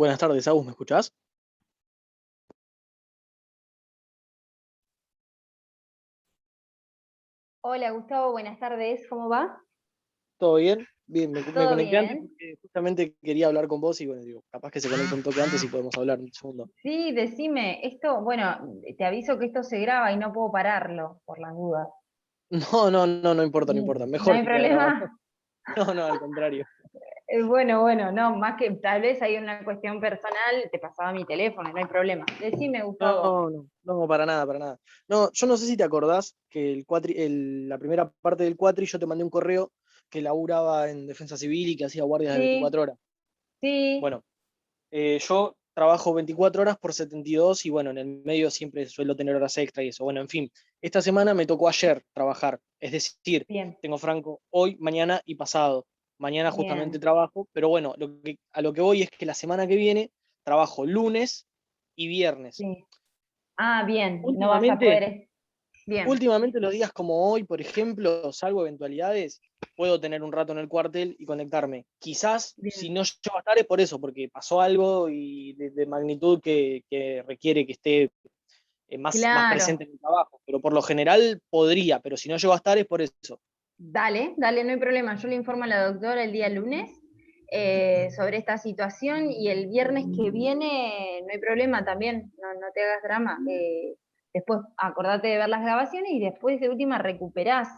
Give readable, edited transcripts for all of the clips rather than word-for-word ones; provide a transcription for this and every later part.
Buenas tardes, Agus, ¿me escuchás? Hola Gustavo, buenas tardes, ¿cómo va? ¿Todo bien? Bien, me ¿Todo conecté antes bien? porque justamente quería hablar con vos y bueno, digo, capaz que se conecte un toque antes y podemos hablar un segundo. Sí, decime, esto, bueno, te aviso que esto se graba y no puedo pararlo, por las dudas. No importa, no importa. ¿No Mejor hay que quede grabado. problema? No, al contrario. Bueno, no, más que tal vez hay una cuestión personal, te pasaba mi teléfono, no hay problema. Decime, Gustavo. No, para nada, para nada. No, yo no sé si te acordás que la primera parte del cuatri yo te mandé un correo que laburaba en Defensa Civil y que hacía guardias de Sí, 24 horas. sí, Bueno, yo trabajo 24 horas por 72 y bueno, en el medio siempre suelo tener horas extra y eso. Bueno, en fin, esta semana me tocó ayer trabajar, es decir, bien, tengo franco hoy, mañana y pasado. Mañana justamente bien, trabajo, pero bueno, a lo que voy es que la semana que viene trabajo lunes y viernes. sí. Ah, bien, no vas a Últimamente, poder. Bien, últimamente los días como hoy, por ejemplo, salvo eventualidades, puedo tener un rato en el cuartel y conectarme. Quizás si bien. no llego a estar es por eso, porque pasó algo y de magnitud que requiere que esté más Claro, presente en el trabajo. Pero por lo general podría, pero si no llego a estar es por eso. dale, dale, no hay problema. Yo le informo a la doctora el día lunes sobre esta situación y el viernes que viene no hay problema también, no te hagas drama. Después acordate de ver las grabaciones y después de última recuperás.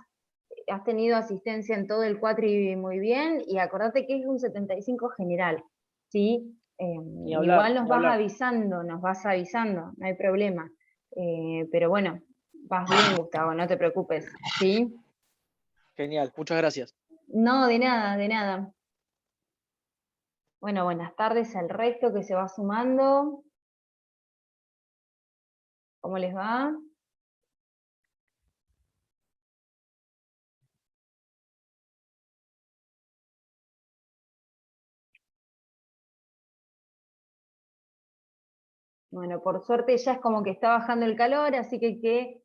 Has tenido asistencia en todo el cuatri muy bien y acordate que es un 75 general, ¿sí? Ni hablar, Igual ni hablar. nos vas avisando, no hay problema. Pero bueno, vas bien, Gustavo, no te preocupes, ¿sí? Genial, muchas gracias. No, de nada, de nada. Bueno, buenas tardes al resto que se va sumando. ¿Cómo les va? Bueno, por suerte ya es como que está bajando el calor, así que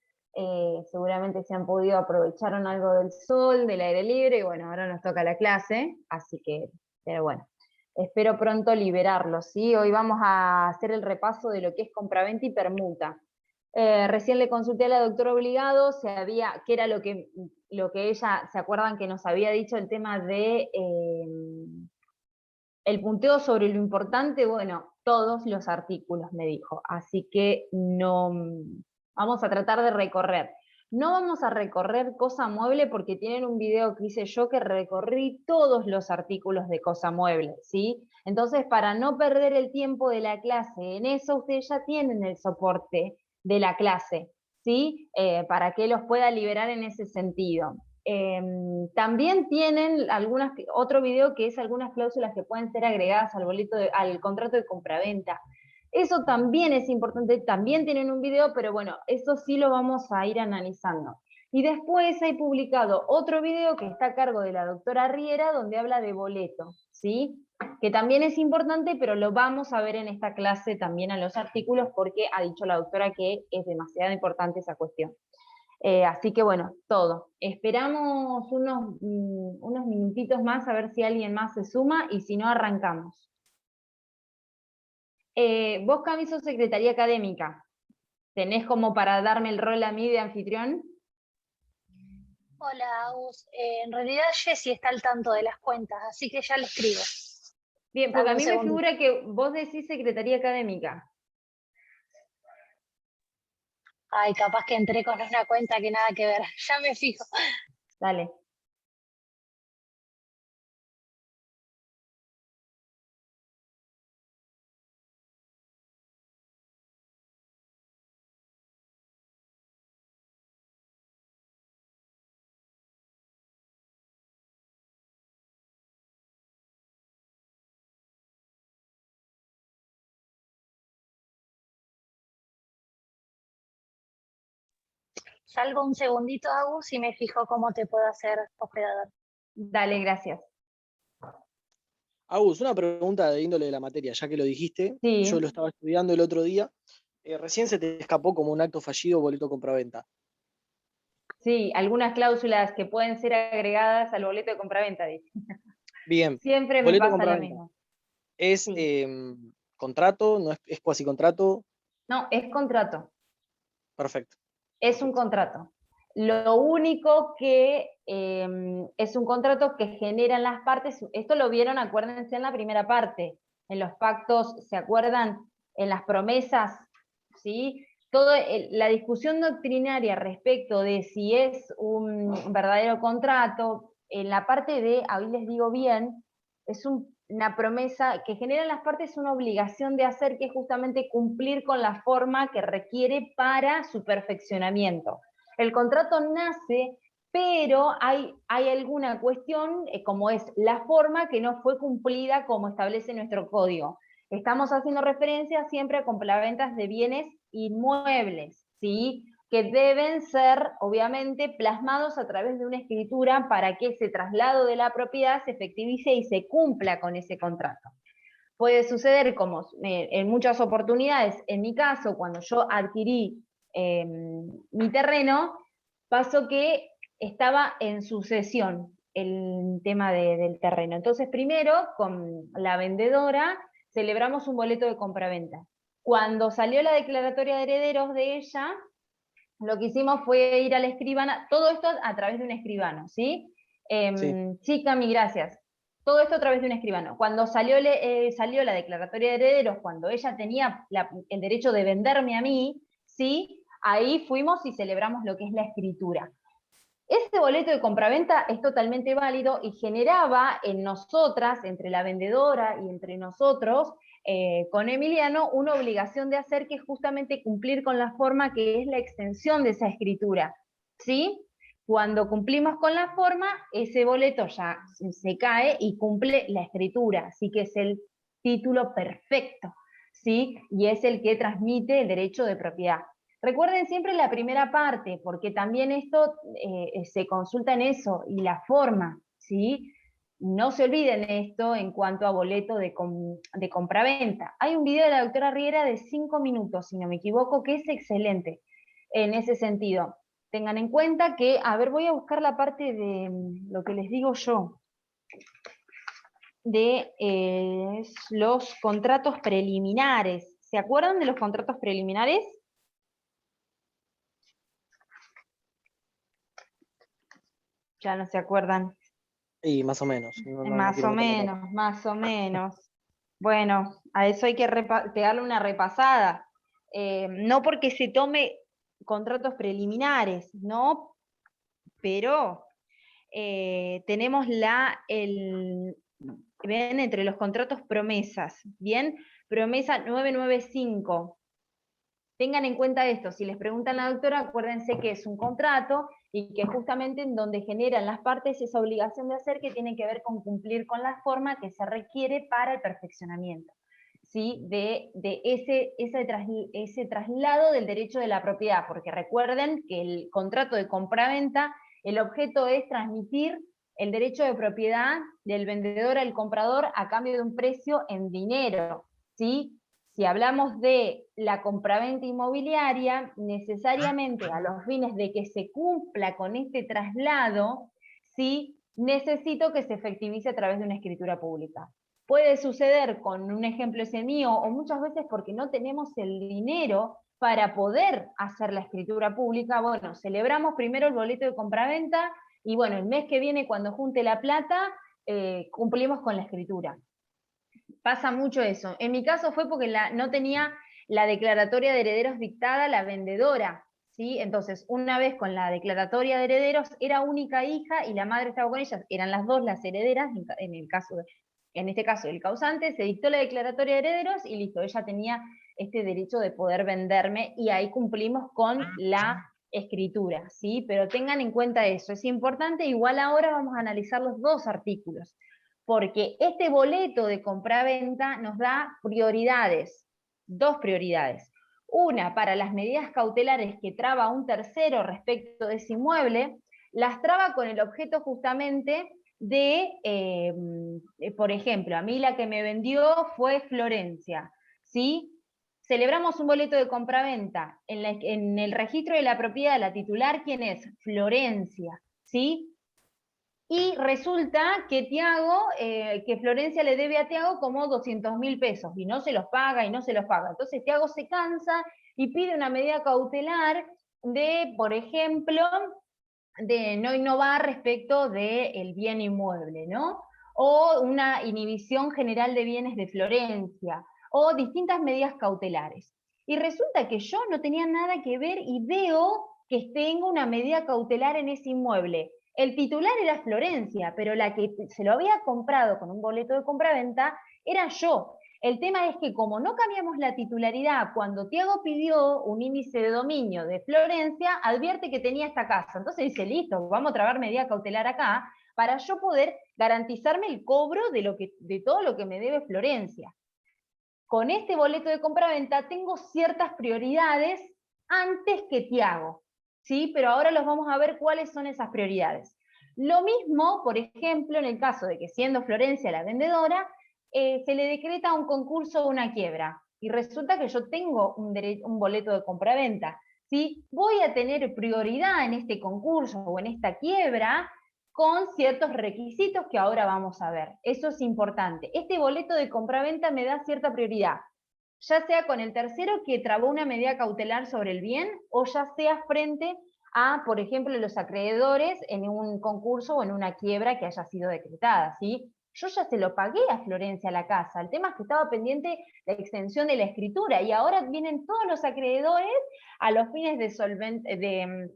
seguramente se han podido aprovechar algo del sol, del aire libre, y bueno, ahora nos toca la clase, así que, pero bueno, espero pronto liberarlo, ¿sí? Hoy vamos a hacer el repaso de lo que es compraventa y permuta. Recién le consulté a la doctora Obligado, qué era lo que ella, ¿se acuerdan que nos había dicho el tema de el punteo sobre lo importante? Bueno, todos los artículos me dijo, así que no, vamos a tratar de recorrer. No vamos a recorrer Cosa Mueble porque tienen un video que hice yo que recorrí todos los artículos de Cosa Mueble, ¿sí? Entonces, para no perder el tiempo de la clase en eso, ustedes ya tienen el soporte de la clase, ¿sí? Para que los pueda liberar en ese sentido. También tienen otro video que es algunas cláusulas que pueden ser agregadas al contrato de compraventa. Eso también es importante, también tienen un video, pero bueno, eso sí lo vamos a ir analizando. Y después hay publicado otro video que está a cargo de la doctora Riera, donde habla de boleto, ¿sí? Que también es importante, pero lo vamos a ver en esta clase también a los artículos, porque ha dicho la doctora que es demasiado importante esa cuestión. Así que bueno, todo. Esperamos unos minutitos más a ver si alguien más se suma y si no, arrancamos. Vos, Cami, sos secretaría académica. ¿Tenés como para darme el rol a mí de anfitrión? Hola, Agus. En realidad Jessy está al tanto de las cuentas, así que ya le escribo. Bien, porque Dame a un mí me segundito. figura que vos decís secretaría académica. Ay, capaz que entré con una cuenta que nada que ver. Ya me fijo. Dale. Salgo un segundito, Agus, y me fijo cómo te puedo hacer hospedador. Dale, gracias. Agus, una pregunta de índole de la materia, ya que lo dijiste, yo lo Sí, estaba estudiando el otro día. Recién se te escapó como un acto fallido boleto compraventa. sí, algunas cláusulas que pueden ser agregadas al boleto de compraventa, dice. Bien, Siempre me boleto pasa lo compraventa. mismo. Es Sí, contrato? ¿No es cuasi contrato? No, es contrato. Perfecto. Es un contrato. Lo único que es un contrato que generan las partes, esto lo vieron, acuérdense, en la primera parte, en los pactos, ¿se acuerdan? En las promesas, ¿sí? La discusión doctrinaria respecto de si es un verdadero contrato, en la parte de, ahí les digo bien, es una promesa que generan las partes una obligación de hacer, que es justamente cumplir con la forma que requiere para su perfeccionamiento. El contrato nace, pero hay alguna cuestión, como es la forma, que no fue cumplida como establece nuestro código. Estamos haciendo referencia siempre a compraventas de bienes inmuebles, ¿sí? Que deben ser, obviamente, plasmados a través de una escritura para que ese traslado de la propiedad se efectivice y se cumpla con ese contrato. Puede suceder, como en muchas oportunidades, en mi caso, cuando yo adquirí mi terreno, pasó que estaba en sucesión el tema del terreno. Entonces, primero, con la vendedora, celebramos un boleto de compraventa. Cuando salió la declaratoria de herederos de ella, lo que hicimos fue ir a la escribana, todo esto a través de un escribano, ¿sí? Sí. Sí, Cami, gracias. Todo esto a través de un escribano. Cuando salió la declaratoria de herederos, cuando ella tenía el derecho de venderme a mí, ¿sí? Ahí fuimos y celebramos lo que es la escritura. Este boleto de compraventa es totalmente válido y generaba en nosotras, entre la vendedora y entre nosotros, con Emiliano, una obligación de hacer, que es justamente cumplir con la forma, que es la extensión de esa escritura, ¿sí? Cuando cumplimos con la forma, ese boleto ya se cae y cumple la escritura, así que es el título perfecto, ¿sí? Y es el que transmite el derecho de propiedad. Recuerden siempre la primera parte, porque también esto se consulta en eso, y la forma, ¿sí? No se olviden esto en cuanto a boleto de compraventa. Hay un video de la doctora Riera de 5 minutos, si no me equivoco, que es excelente en ese sentido. Tengan en cuenta que, a ver, voy a buscar la parte de lo que les digo yo, de los contratos preliminares. ¿Se acuerdan de los contratos preliminares? Ya no se acuerdan. Y más o menos. No Más quiero o meterme tanto. menos, más o menos. Bueno, a eso hay que pegarle una repasada. No porque se tome contratos preliminares, ¿no? Pero tenemos ven, entre los contratos promesas, ¿bien? Promesa 995. Tengan en cuenta esto, si les preguntan a la doctora, acuérdense que es un contrato y que justamente en donde generan las partes esa obligación de hacer, que tiene que ver con cumplir con la forma que se requiere para el perfeccionamiento, ¿sí? de ese traslado del derecho de la propiedad, porque recuerden que el contrato de compraventa, el objeto es transmitir el derecho de propiedad del vendedor al comprador a cambio de un precio en dinero, ¿sí? Si hablamos de la compraventa inmobiliaria, necesariamente a los fines de que se cumpla con este traslado, ¿sí? Necesito que se efectivice a través de una escritura pública. Puede suceder, con un ejemplo ese mío, o muchas veces porque no tenemos el dinero para poder hacer la escritura pública. Bueno, celebramos primero el boleto de compraventa y bueno, el mes que viene, cuando junte la plata, cumplimos con la escritura. Pasa mucho eso. En mi caso fue porque no tenía la declaratoria de herederos dictada la vendedora, ¿sí? Entonces, una vez con la declaratoria de herederos, era única hija y la madre estaba con ella, eran las dos las herederas, en este caso el causante, se dictó la declaratoria de herederos y listo, ella tenía este derecho de poder venderme y ahí cumplimos con la escritura, ¿sí? Pero tengan en cuenta eso, es importante. Igual ahora vamos a analizar los dos artículos, porque este boleto de compraventa nos da prioridades, dos prioridades. Una, para las medidas cautelares que traba un tercero respecto de ese inmueble, las traba con el objeto justamente de, por ejemplo, a mí la que me vendió fue Florencia, ¿sí? Celebramos un boleto de compraventa. En el registro de la propiedad, la titular, ¿quién es? Florencia, ¿sí? Y resulta que que Florencia le debe a Tiago como 200.000 pesos, y no se los paga, y no se los paga. Entonces Tiago se cansa y pide una medida cautelar de, por ejemplo, de no innovar respecto del bien inmueble, ¿no? O una inhibición general de bienes de Florencia, o distintas medidas cautelares. Y resulta que yo no tenía nada que ver y veo que tengo una medida cautelar en ese inmueble. El titular era Florencia, pero la que se lo había comprado con un boleto de compraventa era yo. El tema es que como no cambiamos la titularidad, cuando Tiago pidió un índice de dominio de Florencia, advierte que tenía esta casa. Entonces dice, listo, vamos a trabar medida cautelar acá para yo poder garantizarme el cobro de todo lo que me debe Florencia. Con este boleto de compraventa tengo ciertas prioridades antes que Tiago, ¿sí? Pero ahora los vamos a ver cuáles son esas prioridades. Lo mismo, por ejemplo, en el caso de que siendo Florencia la vendedora, se le decreta un concurso o una quiebra, y resulta que yo tengo un boleto de compraventa, ¿sí? Voy a tener prioridad en este concurso o en esta quiebra con ciertos requisitos que ahora vamos a ver. Eso es importante. Este boleto de compraventa me da cierta prioridad, ya sea con el tercero que trabó una medida cautelar sobre el bien, o ya sea frente a, por ejemplo, los acreedores en un concurso o en una quiebra que haya sido decretada, ¿sí? Yo ya se lo pagué a Florencia la casa, el tema es que estaba pendiente la extensión de la escritura, y ahora vienen todos los acreedores a los fines de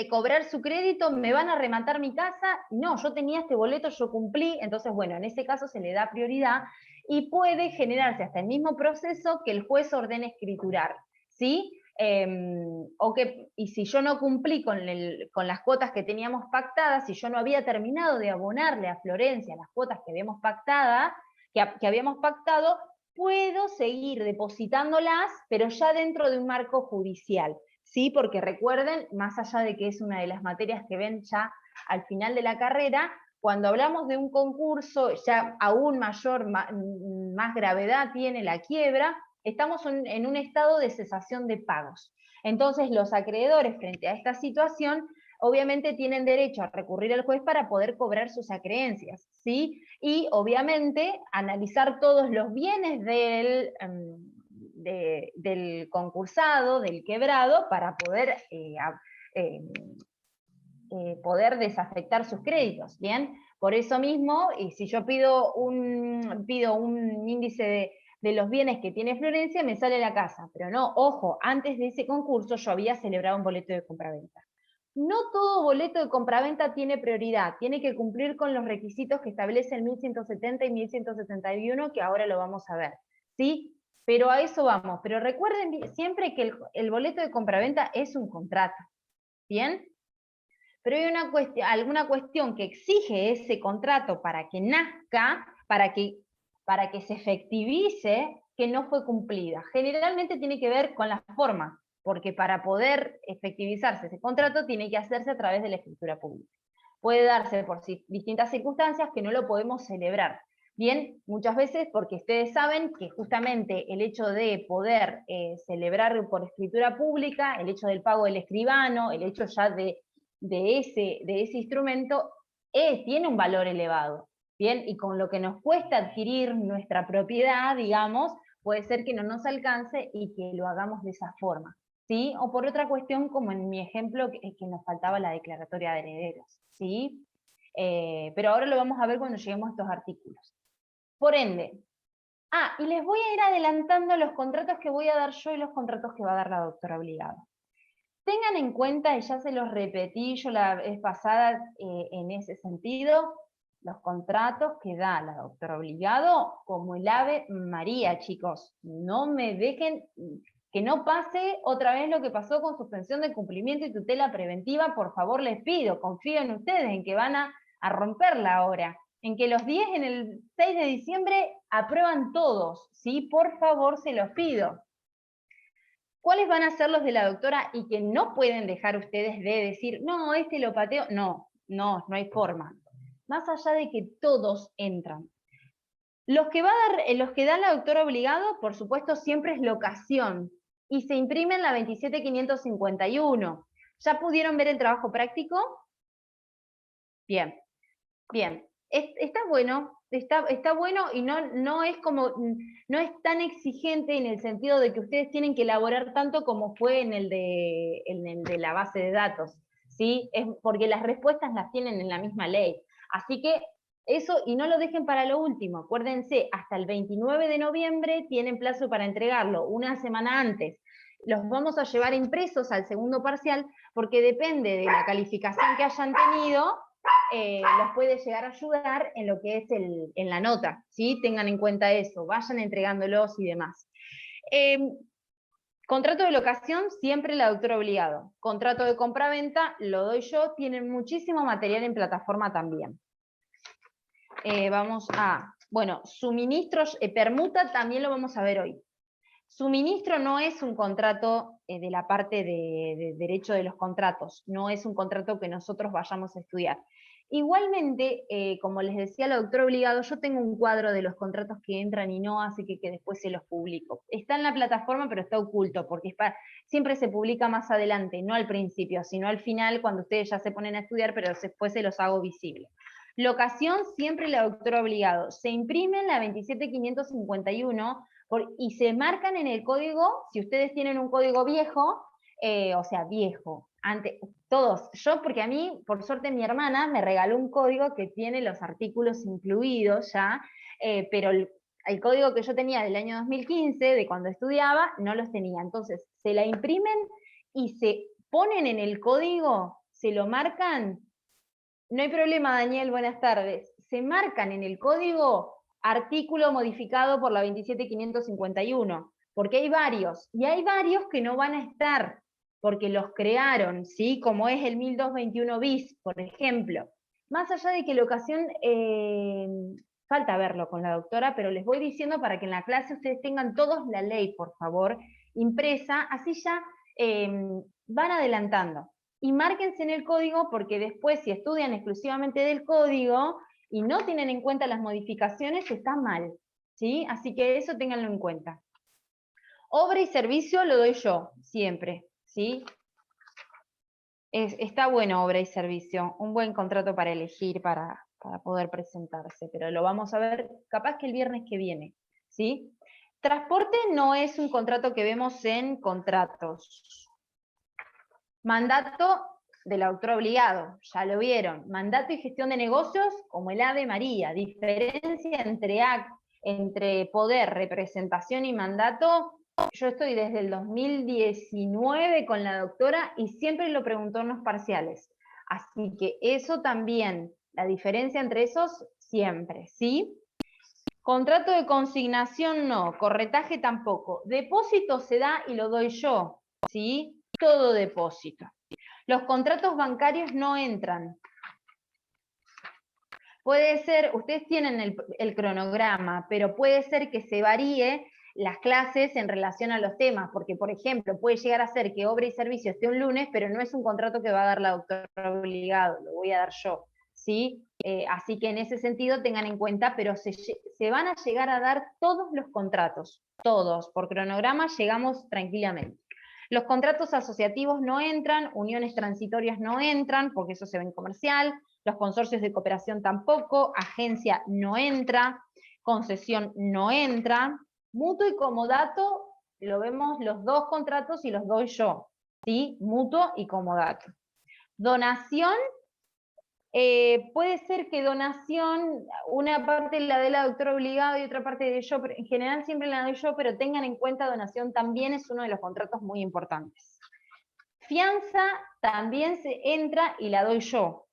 cobrar su crédito, me van a rematar mi casa. No, yo tenía este boleto, yo cumplí. Entonces, bueno, en ese caso se le da prioridad y puede generarse hasta el mismo proceso que el juez ordene escriturar, ¿sí? Y si yo no cumplí con las cuotas que teníamos pactadas, si yo no había terminado de abonarle a Florencia las cuotas que habíamos pactado, puedo seguir depositándolas, pero ya dentro de un marco judicial, ¿sí? Porque recuerden, más allá de que es una de las materias que ven ya al final de la carrera, cuando hablamos de un concurso, ya aún mayor, más gravedad tiene la quiebra, estamos en un estado de cesación de pagos. Entonces, los acreedores frente a esta situación, obviamente tienen derecho a recurrir al juez para poder cobrar sus acreencias, ¿sí? Y obviamente analizar todos los bienes del concursado, del quebrado, para poder desafectar sus créditos, ¿bien? Por eso mismo, y si yo pido un índice de los bienes que tiene Florencia, me sale la casa. Pero no, ojo, antes de ese concurso yo había celebrado un boleto de compraventa. No todo boleto de compraventa tiene prioridad, tiene que cumplir con los requisitos que establece el 1170 y 1171, que ahora lo vamos a ver, ¿sí? Pero a eso vamos. Pero recuerden siempre que el boleto de compraventa es un contrato, ¿bien? Pero hay alguna cuestión que exige ese contrato para que nazca, para que se efectivice, que no fue cumplida. Generalmente tiene que ver con la forma, porque para poder efectivizarse ese contrato tiene que hacerse a través de la escritura pública. Puede darse por distintas circunstancias que no lo podemos celebrar. Bien, muchas veces porque ustedes saben que justamente el hecho de poder celebrar por escritura pública, el hecho del pago del escribano, el hecho ya de ese instrumento, tiene un valor elevado, ¿bien? Y con lo que nos cuesta adquirir nuestra propiedad, digamos, puede ser que no nos alcance y que lo hagamos de esa forma, ¿sí? O por otra cuestión, como en mi ejemplo, que nos faltaba la declaratoria de herederos, ¿sí? Pero ahora lo vamos a ver cuando lleguemos a estos artículos. Por ende, y les voy a ir adelantando los contratos que voy a dar yo y los contratos que va a dar la doctora Obligado. Tengan en cuenta, y ya se los repetí yo la vez pasada en ese sentido, los contratos que da la doctora Obligado como el Ave María, chicos. No me dejen que no pase otra vez lo que pasó con suspensión de cumplimiento y tutela preventiva. Por favor, les pido, confío en ustedes, en que van a romperla ahora, en que los 10 en el 6 de diciembre aprueban todos, ¿sí? Por favor, se los pido. ¿Cuáles van a ser los de la doctora y que no pueden dejar ustedes de decir, no, este lo pateo? No hay forma. Más allá de que todos entran. Los que da la doctora Obligado, por supuesto, siempre es locación, y se imprime en la 27551. ¿Ya pudieron ver el trabajo práctico? Bien. Bien, está bueno, está bueno y no es como, no es tan exigente en el sentido de que ustedes tienen que elaborar tanto como fue en el de la base de datos, ¿sí? Es porque las respuestas las tienen en la misma ley. Así que eso, y no lo dejen para lo último, acuérdense, hasta el 29 de noviembre tienen plazo para entregarlo, una semana antes. Los vamos a llevar impresos al segundo parcial porque depende de la calificación que hayan tenido, los puede llegar a ayudar en lo que es en la nota, ¿sí? Tengan en cuenta eso, vayan entregándolos y demás. Contrato de locación, siempre el autor obligado. Contrato de compraventa, lo doy yo, tienen muchísimo material en plataforma también. Vamos a, bueno, suministros, permuta también lo vamos a ver hoy. Suministro no es un contrato de la parte de derecho de los contratos, no es un contrato que nosotros vayamos a estudiar. Igualmente, como les decía el autor obligado, yo tengo un cuadro de los contratos que entran y no, así que después se los publico. Está en la plataforma, pero está oculto, porque siempre se publica más adelante, no al principio, sino al final, cuando ustedes ya se ponen a estudiar, pero después se los hago visible. Locación, siempre el autor obligado. Se imprime en la 27551, y se marcan en el código, si ustedes tienen un código viejo, o sea, viejo, todos, yo porque a mí, por suerte mi hermana me regaló un código que tiene los artículos incluidos ya, pero el código que yo tenía del año 2015, de cuando estudiaba, no los tenía. Entonces, se la imprimen y se ponen en el código, se lo marcan. No hay problema, Daniel, buenas tardes. Se marcan en el código artículo modificado por la 27551, porque hay varios, y hay varios que no van a estar, porque los crearon, ¿sí? Como es el 1221 bis, por ejemplo. Más allá de que la ocasión, falta verlo con la doctora, pero les voy diciendo para que en la clase ustedes tengan todos la ley, por favor, impresa, así ya van adelantando. Y márquense en el código, porque después si estudian exclusivamente del código y no tienen en cuenta las modificaciones, está mal, ¿sí? Así que eso ténganlo en cuenta. Obra y servicio lo doy yo, siempre, ¿sí? Está bueno obra y servicio, un buen contrato para elegir, para poder presentarse, pero lo vamos a ver capaz que el viernes que viene, ¿sí? Transporte no es un contrato que vemos en contratos. Mandato del autor obligado, ya lo vieron. Mandato y gestión de negocios, como el Ave María. Diferencia entre poder, representación y mandato. Yo estoy desde el 2019 con la doctora y siempre lo preguntó en los parciales. Así que eso también, la diferencia entre esos, siempre, ¿sí? Contrato de consignación no, corretaje tampoco. Depósito se da y lo doy yo, ¿sí? Todo depósito. Los contratos bancarios no entran. Puede ser, ustedes tienen el cronograma, pero puede ser que se varíe las clases en relación a los temas, porque, por ejemplo, puede llegar a ser que obra y servicio esté un lunes, pero no es un contrato que va a dar la doctora obligado, lo voy a dar yo, ¿sí? Así que en ese sentido tengan en cuenta, pero se van a llegar a dar todos los contratos, todos, por cronograma llegamos tranquilamente. Los contratos asociativos no entran, uniones transitorias no entran, porque eso se ve en comercial, los consorcios de cooperación tampoco, agencia no entra, concesión no entra, mutuo y comodato, lo vemos los dos contratos y los doy yo, ¿sí? Mutuo y comodato. Donación, puede ser que donación, una parte la de la doctora obligado y otra parte de yo, pero en general siempre la doy yo, pero tengan en cuenta donación también es uno de los contratos muy importantes. Fianza también se entra y la doy yo.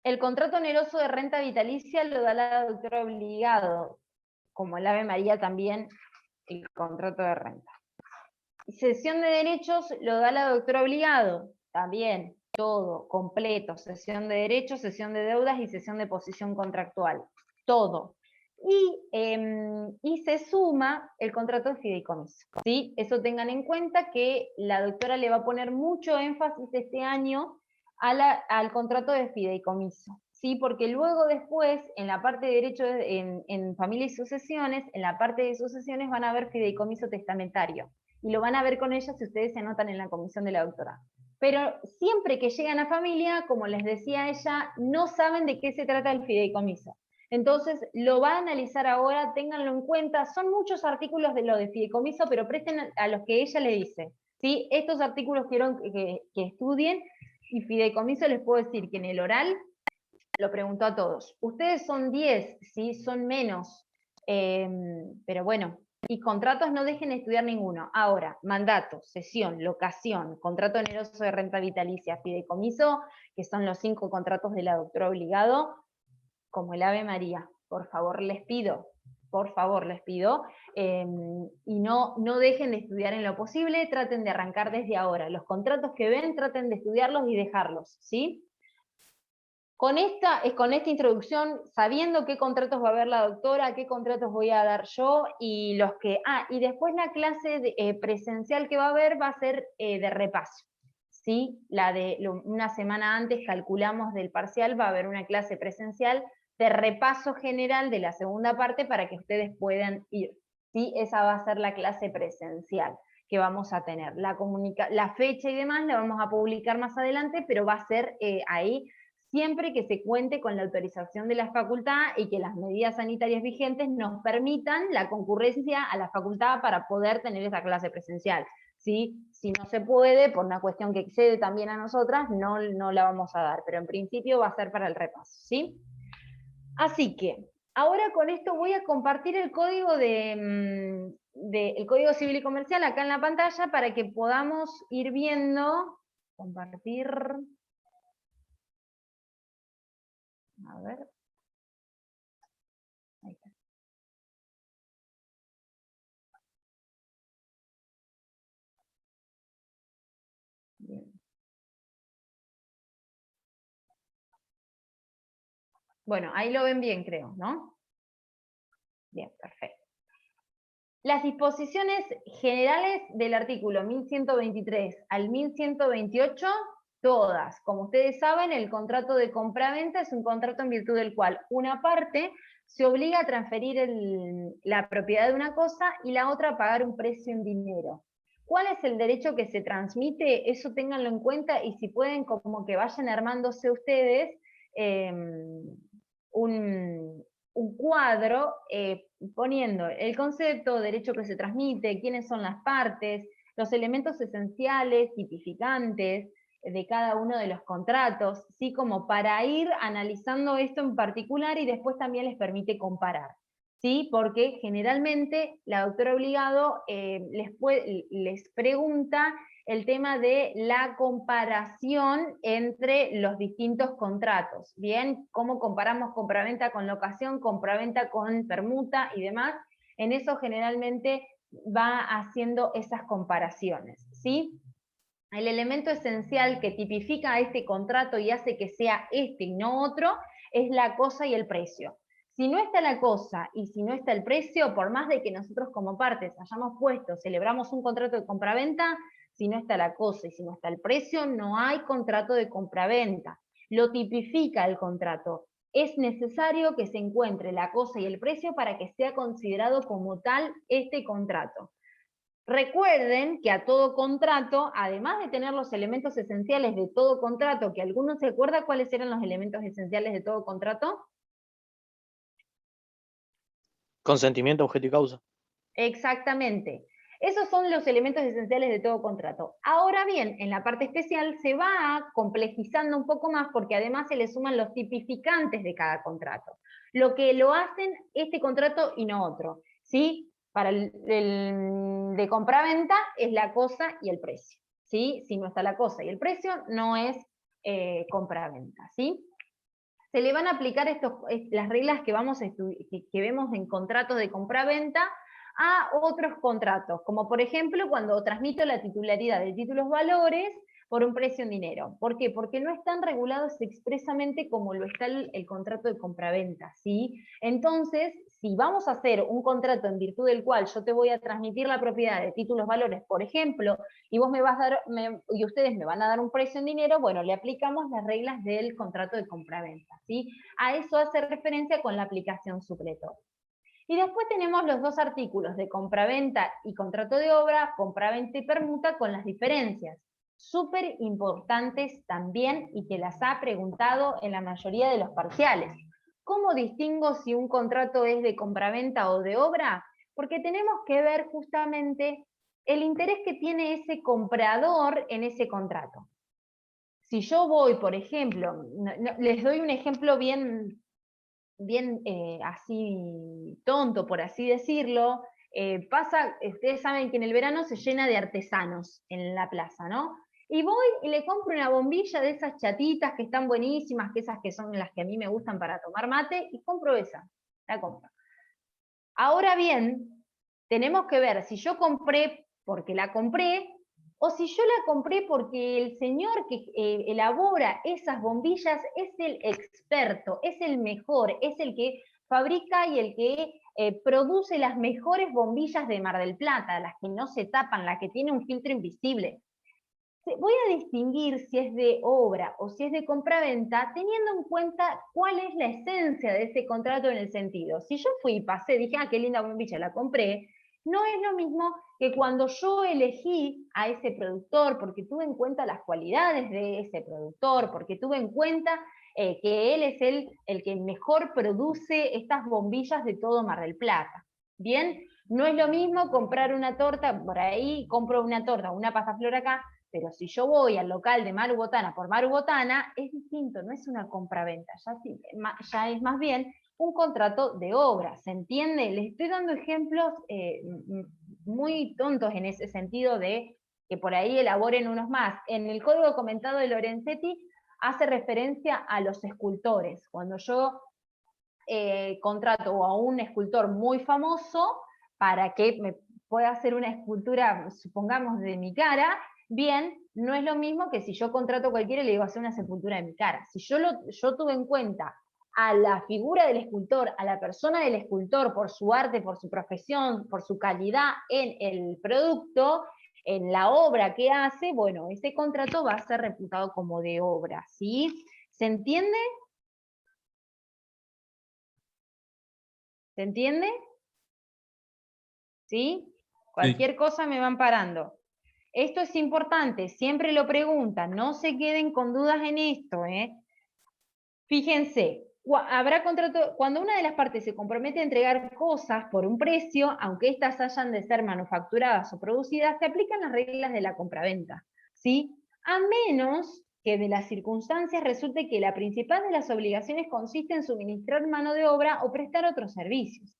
El contrato oneroso de renta vitalicia lo da la doctora obligado, como el Ave María también el contrato de renta. Cesión de derechos lo da la doctora obligado, también, todo, completo, cesión de derechos, cesión de deudas y cesión de posición contractual, todo. Y se suma el contrato de fideicomiso, ¿sí? Eso tengan en cuenta que la doctora le va a poner mucho énfasis este año al contrato de fideicomiso, ¿sí? Porque luego después, en la parte de derecho en familia y sucesiones, en la parte de sucesiones van a ver fideicomiso testamentario, y lo van a ver con ella si ustedes se anotan en la comisión de la doctora. Pero siempre que llegan a familia, como les decía ella, no saben de qué se trata el fideicomiso. Entonces, lo va a analizar ahora, ténganlo en cuenta. Son muchos artículos de lo de fideicomiso, pero presten a los que ella le dice. ¿Sí? Estos artículos quiero que estudien, y fideicomiso les puedo decir que en el oral lo preguntó a todos. Ustedes son 10, ¿sí? Son menos. Pero bueno, y contratos no dejen de estudiar ninguno. Ahora, mandato, cesión, locación, contrato oneroso de renta vitalicia, fideicomiso, que son los 5 contratos de la doctora obligado, como el Ave María. Por favor, les pido, y no dejen de estudiar en lo posible, traten de arrancar desde ahora. Los contratos que ven, traten de estudiarlos y dejarlos, ¿sí? Con esta introducción, sabiendo qué contratos va a ver la doctora, qué contratos voy a dar yo, y los que... y después la clase presencial que va a haber va a ser de repaso, ¿sí? La de una semana antes, calculamos del parcial, va a haber una clase presencial de repaso general de la segunda parte para que ustedes puedan ir, ¿sí? Esa va a ser la clase presencial que vamos a tener. La fecha y demás la vamos a publicar más adelante, pero va a ser ahí, siempre que se cuente con la autorización de la facultad y que las medidas sanitarias vigentes nos permitan la concurrencia a la facultad para poder tener esa clase presencial. ¿Sí? Si no se puede, por una cuestión que excede también a nosotras, no la vamos a dar, pero en principio va a ser para el repaso, ¿sí? Así que, ahora con esto voy a compartir el código el Código Civil y Comercial acá en la pantalla para que podamos ir viendo, compartir. A ver. Ahí está. Bien. Bueno, ahí lo ven bien, creo, ¿no? Bien, perfecto. Las disposiciones generales del artículo 1123 al 1128, todas. Como ustedes saben, el contrato de compraventa es un contrato en virtud del cual una parte se obliga a transferir la propiedad de una cosa y la otra a pagar un precio en dinero. ¿Cuál es el derecho que se transmite? Eso ténganlo en cuenta, y si pueden, como que vayan armándose ustedes un cuadro poniendo el concepto, derecho que se transmite, quiénes son las partes, los elementos esenciales, tipificantes de cada uno de los contratos, ¿sí? Como para ir analizando esto en particular, y después también les permite comparar, ¿sí? Porque generalmente la doctora obligado les pregunta el tema de la comparación entre los distintos contratos, ¿bien? ¿Cómo comparamos compraventa con locación, compraventa con permuta y demás? En eso generalmente va haciendo esas comparaciones, ¿sí? El elemento esencial que tipifica este contrato y hace que sea este y no otro es la cosa y el precio. Si no está la cosa y si no está el precio, por más de que nosotros como partes hayamos puesto, celebramos un contrato de compraventa, si no está la cosa y si no está el precio, no hay contrato de compraventa. Lo tipifica el contrato. Es necesario que se encuentre la cosa y el precio para que sea considerado como tal este contrato. Recuerden que a todo contrato, además de tener los elementos esenciales de todo contrato, que algunos se acuerdan cuáles eran los elementos esenciales de todo contrato. Consentimiento, objeto y causa. Exactamente. Esos son los elementos esenciales de todo contrato. Ahora bien, en la parte especial se va complejizando un poco más, porque además se le suman los tipificantes de cada contrato, lo que lo hacen este contrato y no otro, ¿sí? Para el de compraventa es la cosa y el precio, ¿sí? Si no está la cosa y el precio, no es compraventa, ¿sí? Se le van a aplicar las reglas que vemos en contratos de compraventa a otros contratos, como por ejemplo cuando transmito la titularidad de títulos valores por un precio en dinero. ¿Por qué? Porque no están regulados expresamente como lo está el contrato de compraventa, ¿sí? Entonces, si vamos a hacer un contrato en virtud del cual yo te voy a transmitir la propiedad de títulos valores, por ejemplo, y vos y ustedes me van a dar un precio en dinero, bueno, le aplicamos las reglas del contrato de compraventa, ¿sí? A eso hace referencia con la aplicación supletoria. Y después tenemos los dos artículos de compraventa y contrato de obra, compraventa y permuta, con las diferencias. súper importantes también y que las ha preguntado en la mayoría de los parciales. ¿Cómo distingo si un contrato es de compraventa o de obra? Porque tenemos que ver justamente el interés que tiene ese comprador en ese contrato. Si yo voy, por ejemplo, les doy un ejemplo bien así tonto, por así decirlo, ustedes saben que en el verano se llena de artesanos en la plaza, ¿no? Y voy y le compro una bombilla de esas chatitas que están buenísimas, que esas que son las que a mí me gustan para tomar mate, y compro esa, la compro. Ahora bien, tenemos que ver si yo compré porque la compré, o si yo la compré porque el señor que elabora esas bombillas es el experto, es el mejor, es el que fabrica y el que produce las mejores bombillas de Mar del Plata, las que no se tapan, las que tiene un filtro invisible. Voy a distinguir si es de obra o si es de compraventa teniendo en cuenta cuál es la esencia de ese contrato en el sentido. Si yo fui y pasé, dije, ah, qué linda bombilla, la compré, no es lo mismo que cuando yo elegí a ese productor porque tuve en cuenta las cualidades de ese productor, porque tuve en cuenta que él es el que mejor produce estas bombillas de todo Mar del Plata. Bien, no es lo mismo comprar una torta, por ahí compro una torta, una pasaflor acá, pero si yo voy al local de Maru Botana por Maru Botana, es distinto, no es una compraventa, ya es más bien un contrato de obra, ¿se entiende? Les estoy dando ejemplos muy tontos en ese sentido de que por ahí elaboren unos más. En el código comentado de Lorenzetti hace referencia a los escultores. Cuando yo contrato a un escultor muy famoso para que me pueda hacer una escultura, supongamos, de mi cara, bien, no es lo mismo que si yo contrato a cualquiera y le digo hacer una sepultura de mi cara. Si yo tuve en cuenta a la figura del escultor, a la persona del escultor, por su arte, por su profesión, por su calidad en el producto, en la obra que hace, bueno, ese contrato va a ser reputado como de obra, ¿sí? ¿Se entiende? ¿Se entiende? ¿Sí? Cualquier cosa me van parando. Esto es importante, siempre lo preguntan, no se queden con dudas en esto, ¿eh? Fíjense, habrá contrato, cuando una de las partes se compromete a entregar cosas por un precio, aunque éstas hayan de ser manufacturadas o producidas, se aplican las reglas de la compraventa, ¿sí? A menos que de las circunstancias resulte que la principal de las obligaciones consiste en suministrar mano de obra o prestar otros servicios.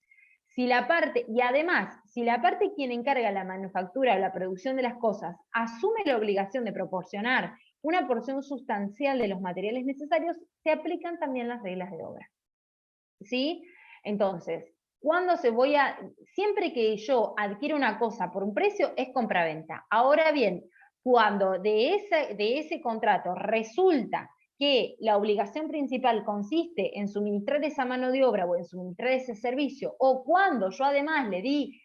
Si la parte, y además, si la parte quien encarga la manufactura o la producción de las cosas asume la obligación de proporcionar una porción sustancial de los materiales necesarios, se aplican también las reglas de obra. ¿Sí? Entonces, siempre que yo adquiero una cosa por un precio, es compraventa. Ahora bien, cuando de ese contrato resulta que la obligación principal consiste en suministrar esa mano de obra o en suministrar ese servicio, o cuando yo además le di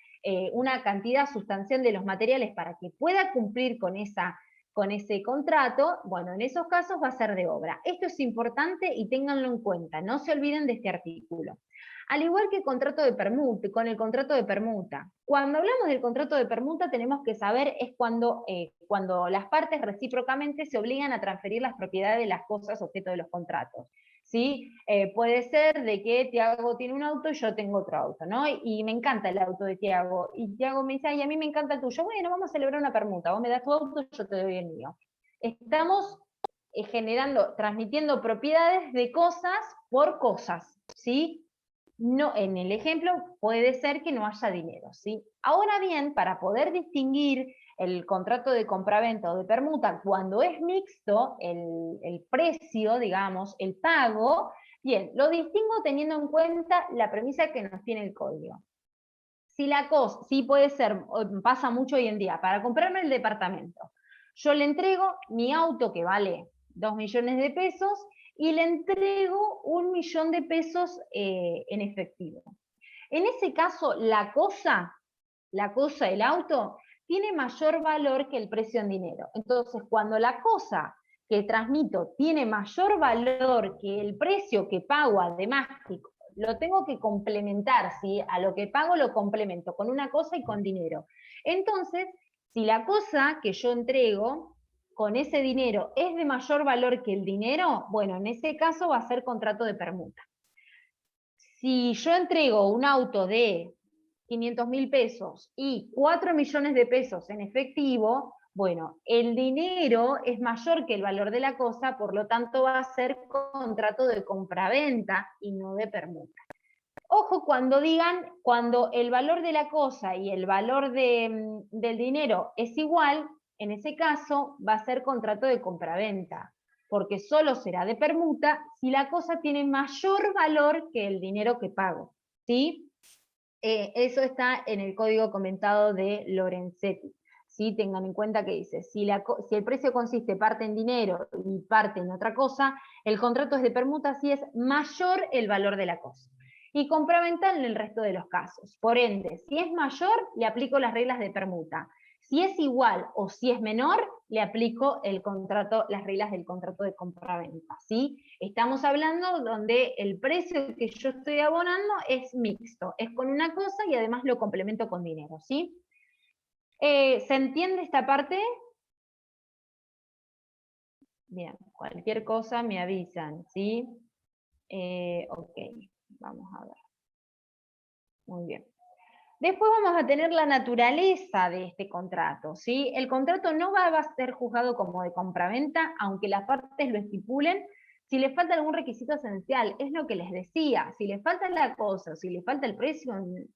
una cantidad sustancial de los materiales para que pueda cumplir con ese contrato, bueno, en esos casos va a ser de obra. Esto es importante y ténganlo en cuenta, no se olviden de este artículo. Al igual que con el contrato de permuta. Cuando hablamos del contrato de permuta tenemos que saber es cuando las partes recíprocamente se obligan a transferir las propiedades de las cosas objeto de los contratos. ¿Sí? Puede ser de que Tiago tiene un auto y yo tengo otro auto, ¿no? Y me encanta el auto de Tiago. Y Tiago me dice, ay, a mí me encanta el tuyo. Bueno, vamos a celebrar una permuta. Vos me das tu auto y yo te doy el mío. Estamos transmitiendo propiedades de cosas por cosas, ¿sí? No, en el ejemplo puede ser que no haya dinero, ¿sí? Ahora bien, para poder distinguir el contrato de compraventa o de permuta, cuando es mixto, el precio, digamos, el pago, bien, lo distingo teniendo en cuenta la premisa que nos tiene el código. Sí puede ser, pasa mucho hoy en día, para comprarme el departamento, yo le entrego mi auto que vale 2 millones de pesos y le entrego 1 millón de pesos en efectivo. En ese caso, la cosa, el auto, tiene mayor valor que el precio en dinero. Entonces, cuando la cosa que transmito tiene mayor valor que el precio que pago, además que lo tengo que complementar, ¿sí? A lo que pago lo complemento con una cosa y con dinero. Entonces, si la cosa que yo entrego con ese dinero es de mayor valor que el dinero, bueno, en ese caso va a ser contrato de permuta. Si yo entrego un auto de 500.000 pesos y 4 millones de pesos en efectivo, bueno, el dinero es mayor que el valor de la cosa, por lo tanto va a ser contrato de compraventa y no de permuta. Ojo cuando digan, cuando el valor de la cosa y el valor del dinero es igual, en ese caso va a ser contrato de compraventa, porque solo será de permuta si la cosa tiene mayor valor que el dinero que pago, ¿sí? Eso está en el código comentado de Lorenzetti. ¿Sí? Tengan en cuenta que dice, si el precio consiste parte en dinero y parte en otra cosa, el contrato es de permuta si es mayor el valor de la cosa. Y compraventa en el resto de los casos. Por ende, si es mayor, le aplico las reglas de permuta. Si es igual o si es menor, le aplico las reglas del contrato de compraventa, ¿sí? Estamos hablando donde el precio que yo estoy abonando es mixto, es con una cosa y además lo complemento con dinero, ¿sí? ¿Se entiende esta parte? Bien, cualquier cosa me avisan, ¿sí? Ok, vamos a ver. Muy bien. Después vamos a tener la naturaleza de este contrato, ¿sí? El contrato no va a ser juzgado como de compraventa, aunque las partes lo estipulen, si le falta algún requisito esencial, es lo que les decía, si le falta la cosa, si le falta el precio,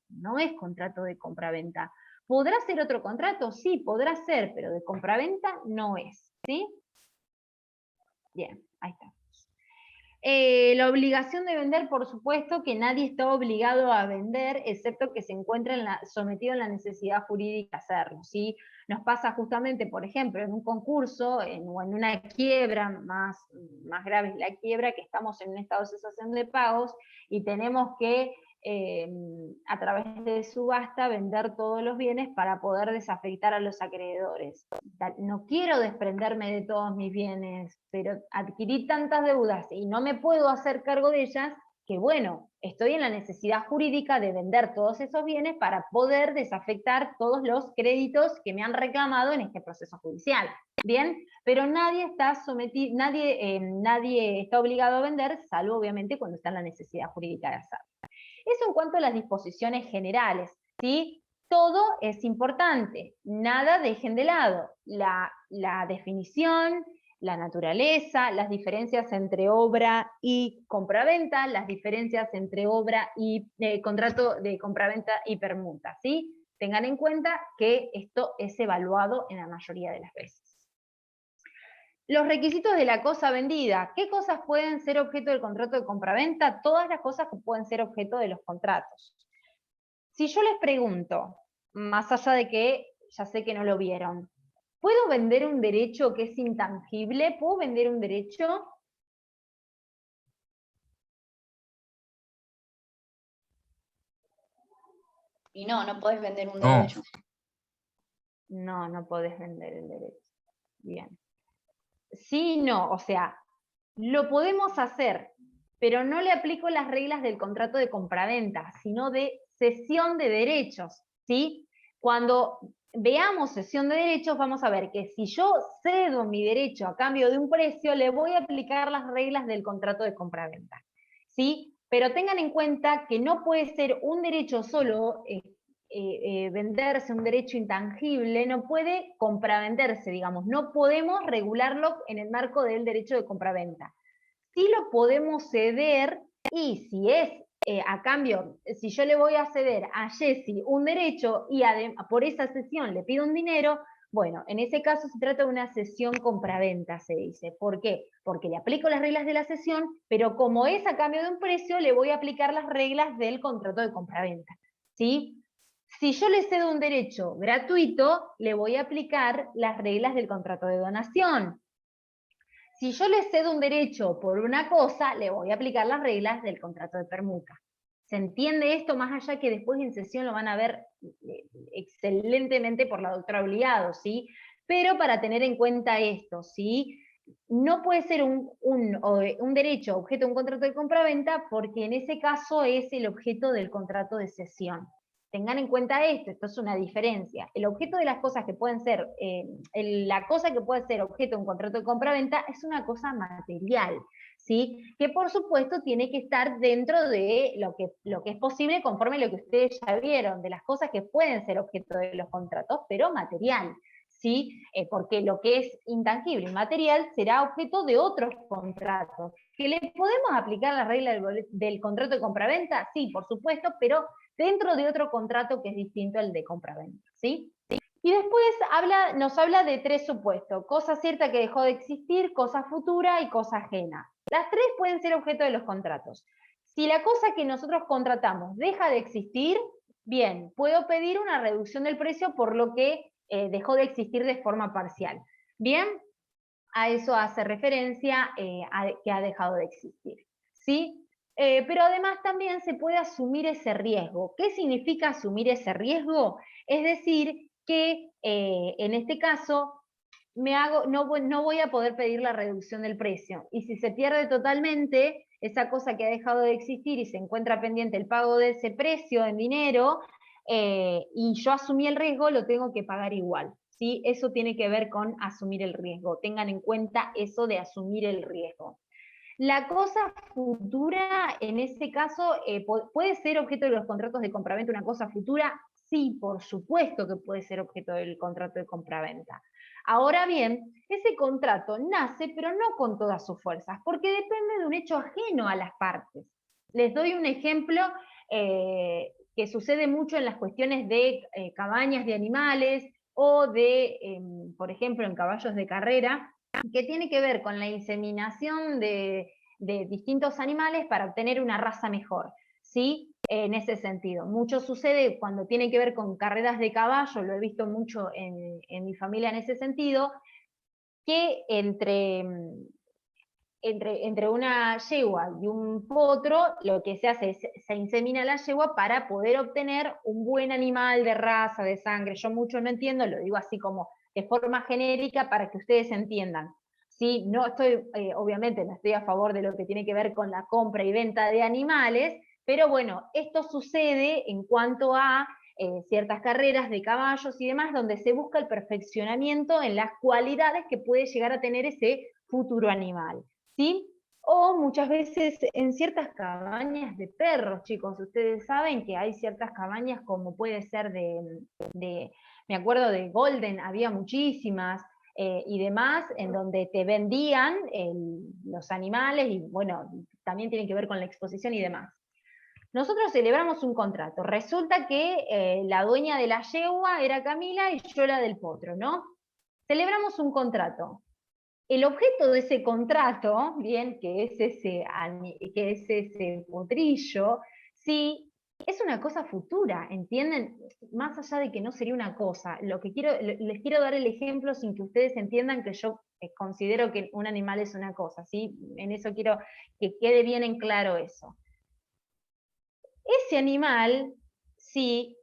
no es contrato de compraventa. ¿Podrá ser otro contrato? Sí, podrá ser, pero de compraventa no es, ¿sí? Bien, ahí está. La obligación de vender, por supuesto que nadie está obligado a vender, excepto que se encuentre sometido en la necesidad jurídica de hacerlo, ¿sí? Nos pasa justamente, por ejemplo, en un concurso o en una quiebra, más grave es la quiebra, que estamos en un estado de cesación de pagos y tenemos que, a través de subasta, vender todos los bienes para poder desafectar a los acreedores. No quiero desprenderme de todos mis bienes, pero adquirí tantas deudas y no me puedo hacer cargo de ellas, que bueno, estoy en la necesidad jurídica de vender todos esos bienes para poder desafectar todos los créditos que me han reclamado en este proceso judicial. Bien, pero nadie está sometido, nadie está obligado a vender, salvo obviamente cuando está en la necesidad jurídica de hacerlo. Eso en cuanto a las disposiciones generales, ¿sí? Todo es importante, nada dejen de lado. La definición, la naturaleza, las diferencias entre obra y compraventa, las diferencias entre obra y contrato de compraventa y permuta, ¿sí? Tengan en cuenta que esto es evaluado en la mayoría de las veces. Los requisitos de la cosa vendida. ¿Qué cosas pueden ser objeto del contrato de compraventa? Todas las cosas que pueden ser objeto de los contratos. Si yo les pregunto, más allá de que ya sé que no lo vieron, ¿puedo vender un derecho que es intangible? ¿Puedo vender un derecho? Y no podés vender un No. derecho. No, no podés vender el derecho. Bien. Sí, no, o sea, lo podemos hacer, pero no le aplico las reglas del contrato de compraventa, sino de cesión de derechos, ¿sí? Cuando veamos cesión de derechos, vamos a ver que si yo cedo mi derecho a cambio de un precio, le voy a aplicar las reglas del contrato de compraventa, ¿sí? Pero tengan en cuenta que no puede ser un derecho solo, venderse un derecho intangible, no puede compravenderse, digamos, no podemos regularlo en el marco del derecho de compraventa. Sí lo podemos ceder y si es a cambio, si yo le voy a ceder a Jessy un derecho y por esa cesión le pido un dinero, bueno, en ese caso se trata de una cesión compraventa, se dice. ¿Por qué? Porque le aplico las reglas de la cesión, pero como es a cambio de un precio, le voy a aplicar las reglas del contrato de compraventa, ¿sí? Si yo le cedo un derecho gratuito, le voy a aplicar las reglas del contrato de donación. Si yo le cedo un derecho por una cosa, le voy a aplicar las reglas del contrato de permuta. ¿Se entiende esto? Más allá que después en sesión lo van a ver excelentemente por la doctora Obligado, ¿sí? Pero para tener en cuenta esto, ¿sí? No puede ser un derecho objeto de un contrato de compraventa porque en ese caso es el objeto del contrato de cesión. tengan en cuenta esto es una diferencia. El objeto de las cosas que pueden ser, la cosa que puede ser objeto de un contrato de compraventa es una cosa material, ¿sí? Que por supuesto tiene que estar dentro de lo que es posible conforme a lo que ustedes ya vieron, de las cosas que pueden ser objeto de los contratos, pero material, ¿sí? Porque lo que es intangible y material será objeto de otros contratos. ¿Que le podemos aplicar la regla del contrato de compraventa? Sí, por supuesto, pero dentro de otro contrato que es distinto al de compraventa, ¿sí? Y después nos habla de 3 supuestos: cosa cierta que dejó de existir, cosa futura y cosa ajena. Las 3 pueden ser objeto de los contratos. Si la cosa que nosotros contratamos deja de existir, bien, puedo pedir una reducción del precio por lo que dejó de existir de forma parcial. Bien, a eso hace referencia que ha dejado de existir, ¿sí? Pero además también se puede asumir ese riesgo. ¿Qué significa asumir ese riesgo? Es decir, que en este caso no voy a poder pedir la reducción del precio. Y si se pierde totalmente esa cosa que ha dejado de existir y se encuentra pendiente el pago de ese precio en dinero, y yo asumí el riesgo, lo tengo que pagar igual. ¿Sí? Eso tiene que ver con asumir el riesgo. Tengan en cuenta eso de asumir el riesgo. La cosa futura, en ese caso, ¿puede ser objeto de los contratos de compraventa una cosa futura? Sí, por supuesto que puede ser objeto del contrato de compraventa. Ahora bien, ese contrato nace, pero no con todas sus fuerzas, porque depende de un hecho ajeno a las partes. Les doy un ejemplo que sucede mucho en las cuestiones de cabañas de animales o de, por ejemplo, en caballos de carrera, que tiene que ver con la inseminación de distintos animales para obtener una raza mejor, ¿sí? En ese sentido. Mucho sucede cuando tiene que ver con carreras de caballo, lo he visto mucho en mi familia en ese sentido, que entre una yegua y un potro, lo que se hace es, se insemina la yegua para poder obtener un buen animal de raza, de sangre. Yo mucho no entiendo, lo digo así como de forma genérica para que ustedes entiendan. ¿Sí? No estoy, obviamente, no estoy a favor de lo que tiene que ver con la compra y venta de animales, pero bueno, esto sucede en cuanto a ciertas carreras de caballos y demás, donde se busca el perfeccionamiento en las cualidades que puede llegar a tener ese futuro animal. ¿Sí? O muchas veces en ciertas cabañas de perros, chicos, ustedes saben que hay ciertas cabañas como puede ser me acuerdo de Golden, había muchísimas, y demás, en donde te vendían los animales, y bueno, también tienen que ver con la exposición y demás. Nosotros celebramos un contrato, resulta que la dueña de la yegua era Camila y yo la del potro, ¿no? Celebramos un contrato. El objeto de ese contrato, bien, que es ese potrillo, sí, es una cosa futura, ¿entienden? Más allá de que no sería una cosa, les quiero dar el ejemplo sin que ustedes entiendan que yo considero que un animal es una cosa, ¿sí? En eso quiero que quede bien en claro eso. Ese animal, sí,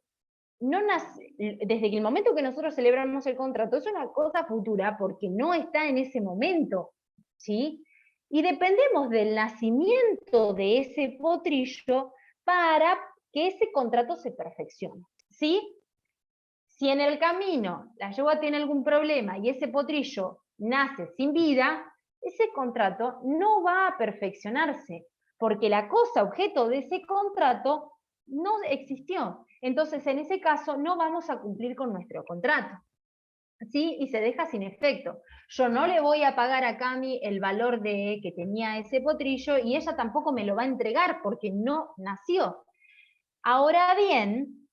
no nace, desde el momento que nosotros celebramos el contrato, es una cosa futura porque no está en ese momento, ¿sí? Y dependemos del nacimiento de ese potrillo para que ese contrato se perfeccione, ¿sí? Si en el camino la yegua tiene algún problema y ese potrillo nace sin vida, ese contrato no va a perfeccionarse, porque la cosa objeto de ese contrato no existió. Entonces, en ese caso, no vamos a cumplir con nuestro contrato, ¿sí? Y se deja sin efecto. Yo no le voy a pagar a Cami el valor que tenía ese potrillo y ella tampoco me lo va a entregar porque no nació. Ahora bien,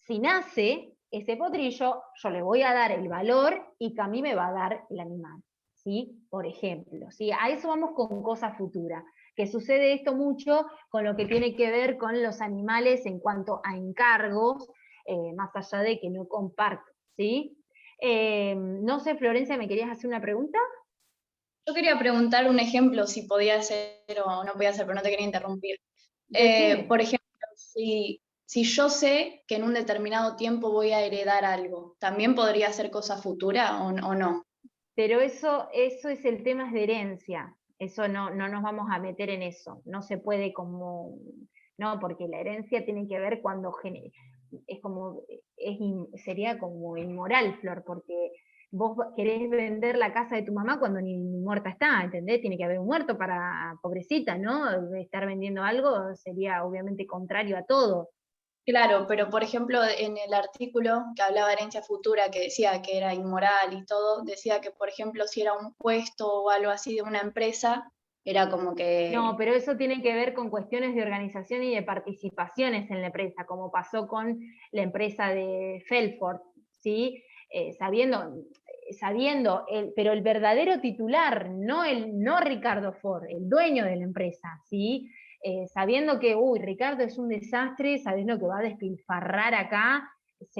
si nace ese potrillo, yo le voy a dar el valor y Cami me va a dar el animal, ¿sí? Por ejemplo, ¿sí? A eso vamos con cosa futura, que sucede esto mucho con lo que tiene que ver con los animales en cuanto a encargos, más allá de que no comparto, ¿sí? No sé, Florencia, ¿me querías hacer una pregunta? Yo quería preguntar un ejemplo, si podía ser o no podía ser, pero no te quería interrumpir. Por ejemplo, si yo sé que en un determinado tiempo voy a heredar algo, ¿también podría ser cosa futura o no? Pero eso es el tema de herencia. Eso no nos vamos a meter en eso. No se puede como no, porque la herencia tiene que ver cuando sería como inmoral, Flor, porque vos querés vender la casa de tu mamá cuando ni muerta está, ¿entendés? Tiene que haber un muerto para, pobrecita, ¿no? Estar vendiendo algo sería obviamente contrario a todo. Claro, pero por ejemplo, en el artículo que hablaba de herencia futura, que decía que era inmoral y todo, decía que, por ejemplo, si era un puesto o algo así de una empresa, era como que... No, pero eso tiene que ver con cuestiones de organización y de participaciones en la empresa, como pasó con la empresa de Felford, ¿sí? Sabiendo pero el verdadero titular, no Ricardo Ford, el dueño de la empresa, ¿sí? Sabiendo que, Ricardo es un desastre, sabiendo que va a despilfarrar acá,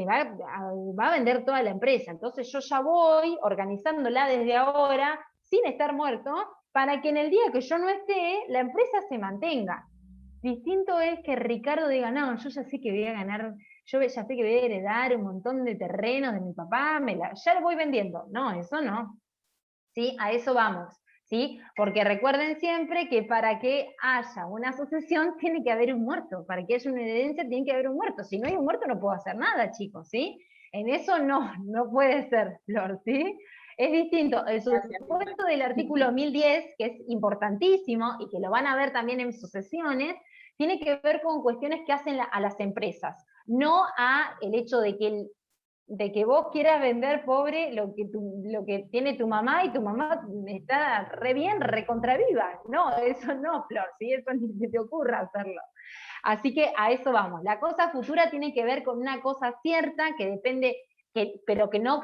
va a vender toda la empresa. Entonces yo ya voy organizándola desde ahora, sin estar muerto, para que en el día que yo no esté, la empresa se mantenga. Distinto es que Ricardo diga, no, yo ya sé que voy a ganar, yo ya sé que voy a heredar un montón de terrenos de mi papá, ya lo voy vendiendo. No, eso no. ¿Sí? A eso vamos. ¿Sí? Porque recuerden siempre que para que haya una sucesión tiene que haber un muerto. Para que haya una herencia tiene que haber un muerto. Si no hay un muerto no puedo hacer nada, chicos. ¿Sí? En eso no puede ser, Flor. ¿Sí? Es distinto. El supuesto del artículo 1010, que es importantísimo y que lo van a ver también en sucesiones, tiene que ver con cuestiones que hacen a las empresas, no a el hecho de que vos quieras vender, pobre, lo que tiene tu mamá, y tu mamá está re bien, recontra viva. No, eso no, Flor, ¿sí? Eso ni se te ocurra hacerlo. Así que a eso vamos. La cosa futura tiene que ver con una cosa cierta que depende, pero que no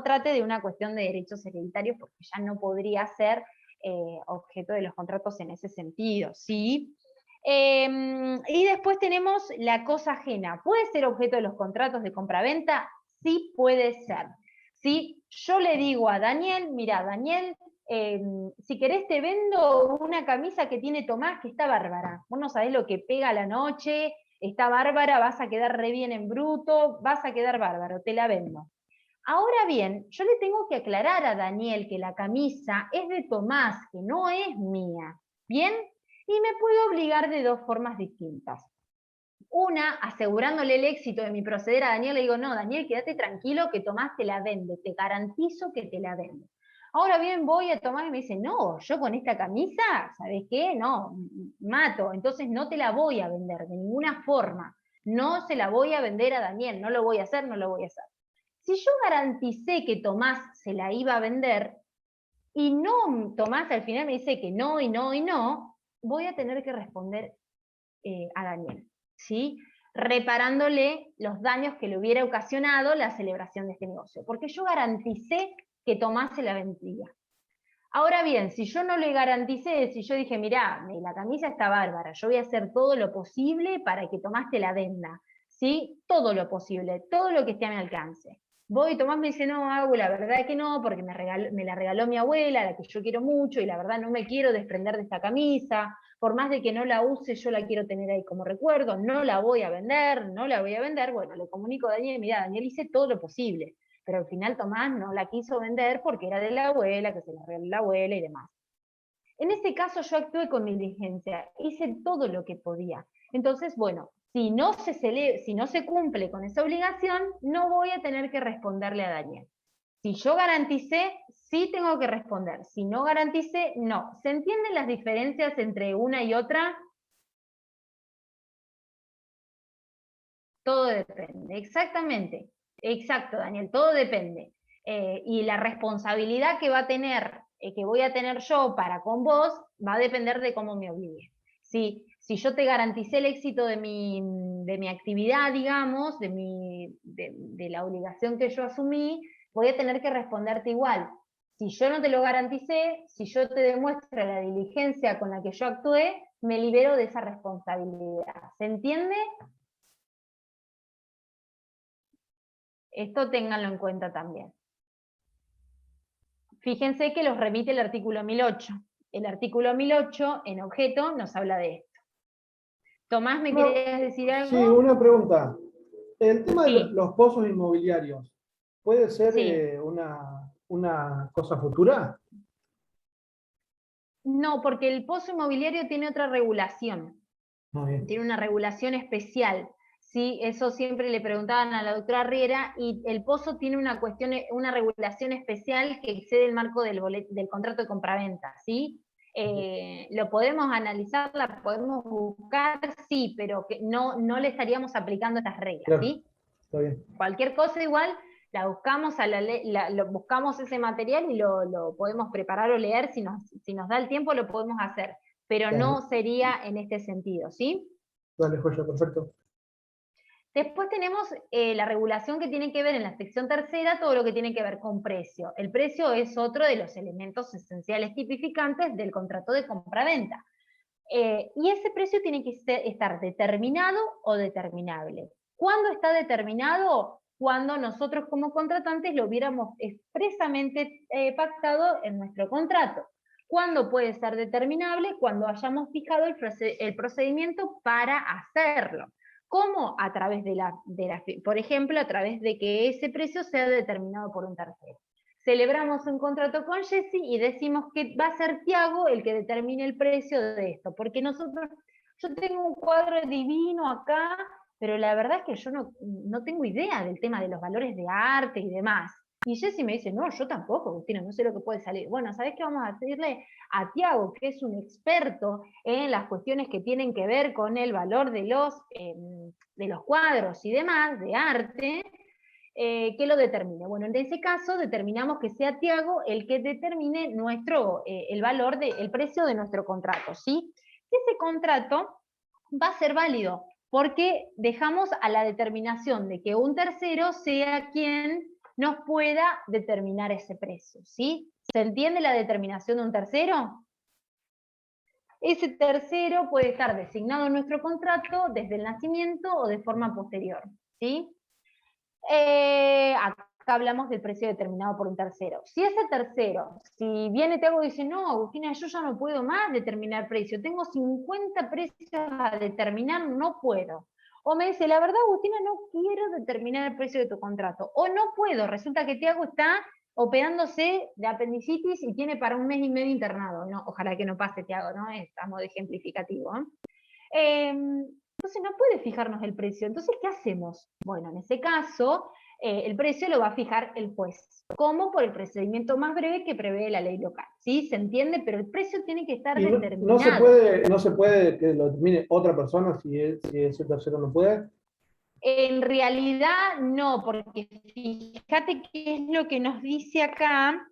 trate de una cuestión de derechos hereditarios, porque ya no podría ser objeto de los contratos en ese sentido, ¿sí? Y después tenemos la cosa ajena. ¿Puede ser objeto de los contratos de compraventa? Sí, puede ser. ¿Sí? Yo le digo a Daniel, mira, Daniel, si querés te vendo una camisa que tiene Tomás, que está bárbara. Vos no sabés lo que pega a la noche, está bárbara, vas a quedar re bien en bruto, vas a quedar bárbaro, te la vendo. Ahora bien, yo le tengo que aclarar a Daniel que la camisa es de Tomás, que no es mía. ¿Bien? Y me puedo obligar de dos formas distintas. Una, asegurándole el éxito de mi proceder a Daniel, le digo, no, Daniel, quédate tranquilo que Tomás te la vende, te garantizo que te la vende. Ahora bien, voy a Tomás y me dice, no, yo con esta camisa, ¿sabes qué? No, mato, entonces no te la voy a vender de ninguna forma. No se la voy a vender a Daniel, no lo voy a hacer, no lo voy a hacer. Si yo garanticé que Tomás se la iba a vender, y no, Tomás al final me dice que no, y no, y no, voy a tener que responder a Daniel, ¿sí? Reparándole los daños que le hubiera ocasionado la celebración de este negocio, porque yo garanticé que Tomás se la vendía. Ahora bien, si yo no le garanticé, si yo dije, mirá, la camisa está bárbara, yo voy a hacer todo lo posible para que Tomás te la venda, ¿sí? Todo lo posible, todo lo que esté a mi alcance. Voy y Tomás me dice, no, Agu, la verdad que no, porque me la regaló mi abuela, la que yo quiero mucho, y la verdad no me quiero desprender de esta camisa, por más de que no la use, yo la quiero tener ahí como recuerdo, no la voy a vender, bueno, le comunico a Daniel, mirá, Daniel, hice todo lo posible, pero al final Tomás no la quiso vender porque era de la abuela, que se la regaló la abuela y demás. En ese caso yo actué con mi diligencia, hice todo lo que podía. Entonces, bueno, si no se cumple con esa obligación, no voy a tener que responderle a Daniel. Si yo garanticé, sí tengo que responder. Si no garanticé, no. ¿Se entienden las diferencias entre una y otra? Todo depende, exactamente. Exacto, Daniel, todo depende. Y la responsabilidad que que voy a tener yo para con vos, va a depender de cómo me obligue. Si yo te garanticé el éxito de mi actividad, digamos, de la obligación que yo asumí, voy a tener que responderte igual. Si yo no te lo garanticé, si yo te demuestro la diligencia con la que yo actué, me libero de esa responsabilidad. ¿Se entiende? Esto ténganlo en cuenta también. Fíjense que los remite el artículo 1008. El artículo 1008, en objeto, nos habla de esto. Tomás, ¿me querías decir algo? Sí, una pregunta. El tema de Sí. los pozos inmobiliarios, ¿puede ser Sí. una cosa futura? No, porque el pozo inmobiliario tiene otra regulación. Muy bien. Tiene una regulación especial. ¿Sí? Eso siempre le preguntaban a la doctora Riera, y el pozo tiene una regulación especial que excede el marco del contrato de compraventa, ¿sí? Lo podemos analizar, la podemos buscar, sí, pero que no le estaríamos aplicando estas reglas, Claro, ¿sí? está bien. Cualquier cosa igual, la buscamos, buscamos ese material y lo podemos preparar o leer, si nos da el tiempo lo podemos hacer, pero Claro. no sería en este sentido, ¿sí? Dale, joya, perfecto. Después tenemos la regulación que tiene que ver en la sección tercera, todo lo que tiene que ver con precio. El precio es otro de los elementos esenciales tipificantes del contrato de compraventa. Y ese precio tiene que estar determinado o determinable. ¿Cuándo está determinado? Cuando nosotros como contratantes lo hubiéramos expresamente pactado en nuestro contrato. ¿Cuándo puede ser determinable? Cuando hayamos fijado el procedimiento para hacerlo. ¿Cómo? A través por ejemplo, a través de que ese precio sea determinado por un tercero. Celebramos un contrato con Jessy y decimos que va a ser Tiago el que determine el precio de esto, porque yo tengo un cuadro divino acá, pero la verdad es que yo no tengo idea del tema de los valores de arte y demás. Y Jessy me dice, no, yo tampoco, Agustina, no sé lo que puede salir. Bueno, ¿sabés qué vamos a decirle a Tiago, que es un experto en las cuestiones que tienen que ver con el valor de los cuadros y demás, de arte, que lo determine? Bueno, en ese caso determinamos que sea Tiago el que determine el valor, el precio de nuestro contrato, ¿sí? Ese contrato va a ser válido, porque dejamos a la determinación de que un tercero sea quien nos pueda determinar ese precio, ¿sí? ¿Se entiende la determinación de un tercero? Ese tercero puede estar designado en nuestro contrato desde el nacimiento o de forma posterior, ¿sí? Acá hablamos del precio determinado por un tercero. Si ese tercero, si viene Tiago y dice, no, Agustina, yo ya no puedo más determinar precio, tengo 50 precios a determinar, no puedo. O me dice, la verdad, Agustina, no quiero determinar el precio de tu contrato. O no puedo, resulta que Tiago está operándose de apendicitis y tiene para 1 mes y medio internado. No, ojalá que no pase, Tiago, ¿no? Estamos de ejemplificativo. Entonces no puede fijarnos el precio. Entonces, ¿qué hacemos? Bueno, en ese caso, el precio lo va a fijar el juez, como por el procedimiento más breve que prevé la ley local. ¿Sí? ¿Se entiende? Pero el precio tiene que estar determinado. No se puede que lo determine otra persona si ese tercero no puede. En realidad no, porque fíjate qué es lo que nos dice acá.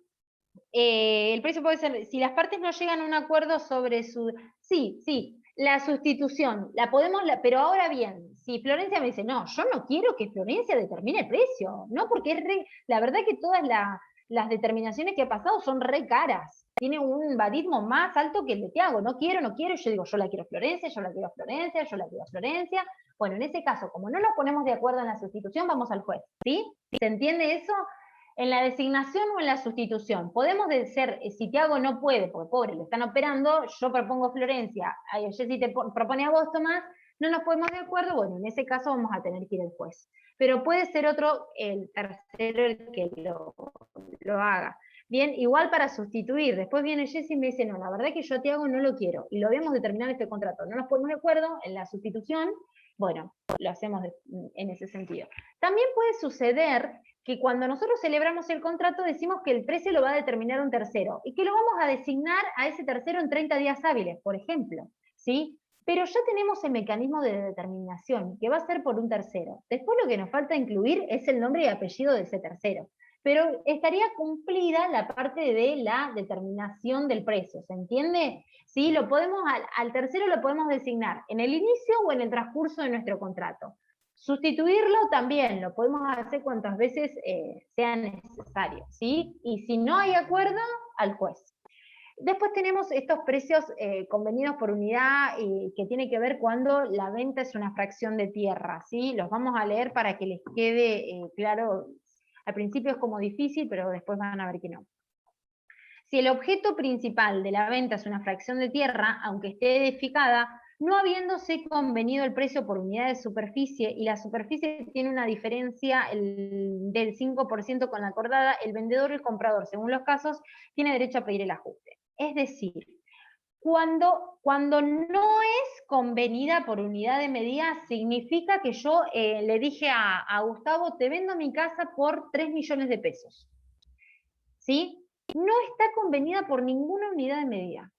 El precio puede ser, si las partes no llegan a un acuerdo sobre su... Sí, la sustitución, pero ahora bien, si Florencia me dice, no, yo no quiero que Florencia determine el precio, ¿no? Porque la verdad que todas las determinaciones que ha pasado son re caras, tiene un barismo más alto que el de Tiago, no quiero, yo digo, yo la quiero Florencia, yo la quiero Florencia, yo la quiero Florencia. Bueno, en ese caso, como no nos ponemos de acuerdo en la sustitución, vamos al juez, ¿sí? ¿Se entiende eso? En la designación o en la sustitución, podemos ser, si Tiago no puede, porque pobre, lo están operando, yo propongo Florencia, Jessy te propone a vos, Tomás, no nos ponemos de acuerdo, bueno, en ese caso vamos a tener que ir al juez. Pero puede ser el tercero el que lo haga. Bien, igual para sustituir, después viene Jessy y me dice, no, la verdad es que yo a Tiago no lo quiero, y lo habíamos determinado en este contrato, no nos ponemos de acuerdo en la sustitución, bueno, lo hacemos en ese sentido. También puede suceder que cuando nosotros celebramos el contrato decimos que el precio lo va a determinar un tercero y que lo vamos a designar a ese tercero en 30 días hábiles, por ejemplo, ¿sí? Pero ya tenemos el mecanismo de determinación, que va a ser por un tercero. Después lo que nos falta incluir es el nombre y apellido de ese tercero. Pero estaría cumplida la parte de la determinación del precio, ¿se entiende? ¿Sí? Al tercero lo podemos designar en el inicio o en el transcurso de nuestro contrato. Sustituirlo también, lo podemos hacer cuantas veces sea necesario, ¿sí? Y si no hay acuerdo, al juez. Después tenemos estos precios convenidos por unidad que tiene que ver cuando la venta es una fracción de tierra, ¿sí? Los vamos a leer para que les quede claro. Al principio es como difícil, pero después van a ver que no. Si el objeto principal de la venta es una fracción de tierra, aunque esté edificada, no habiéndose convenido el precio por unidad de superficie y la superficie tiene una diferencia del 5% con la acordada, el vendedor o el comprador, según los casos, tiene derecho a pedir el ajuste. Es decir, Cuando no es convenida por unidad de medida, significa que yo le dije a Gustavo, te vendo mi casa por 3 millones de pesos. ¿Sí? No está convenida por ninguna unidad de medida.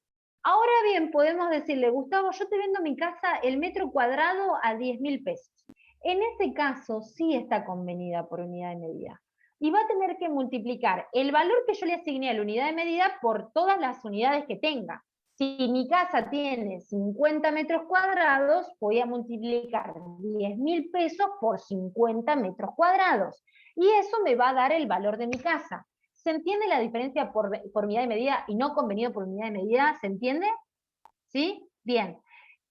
Ahora bien, podemos decirle, Gustavo, yo te vendo mi casa el metro cuadrado a 10.000 pesos. En ese caso, sí está convenida por unidad de medida. Y va a tener que multiplicar el valor que yo le asigné a la unidad de medida por todas las unidades que tenga. Si mi casa tiene 50 metros cuadrados, voy a multiplicar 10.000 pesos por 50 metros cuadrados. Y eso me va a dar el valor de mi casa. ¿Se entiende la diferencia por unidad de medida y no convenido por unidad de medida? ¿Se entiende? ¿Sí? Bien.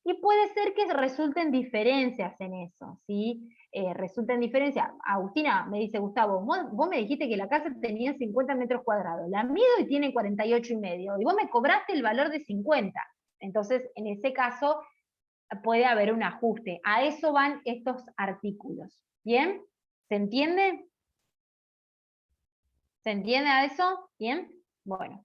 Y puede ser que resulten diferencias en eso, ¿sí? Resulten diferencias. Agustina, me dice Gustavo, vos me dijiste que la casa tenía 50 metros cuadrados, la mido y tiene 48,5, y vos me cobraste el valor de 50. Entonces, en ese caso, puede haber un ajuste. A eso van estos artículos. ¿Bien? ¿Se entiende? ¿Se entiende a eso? ¿Bien? Bueno.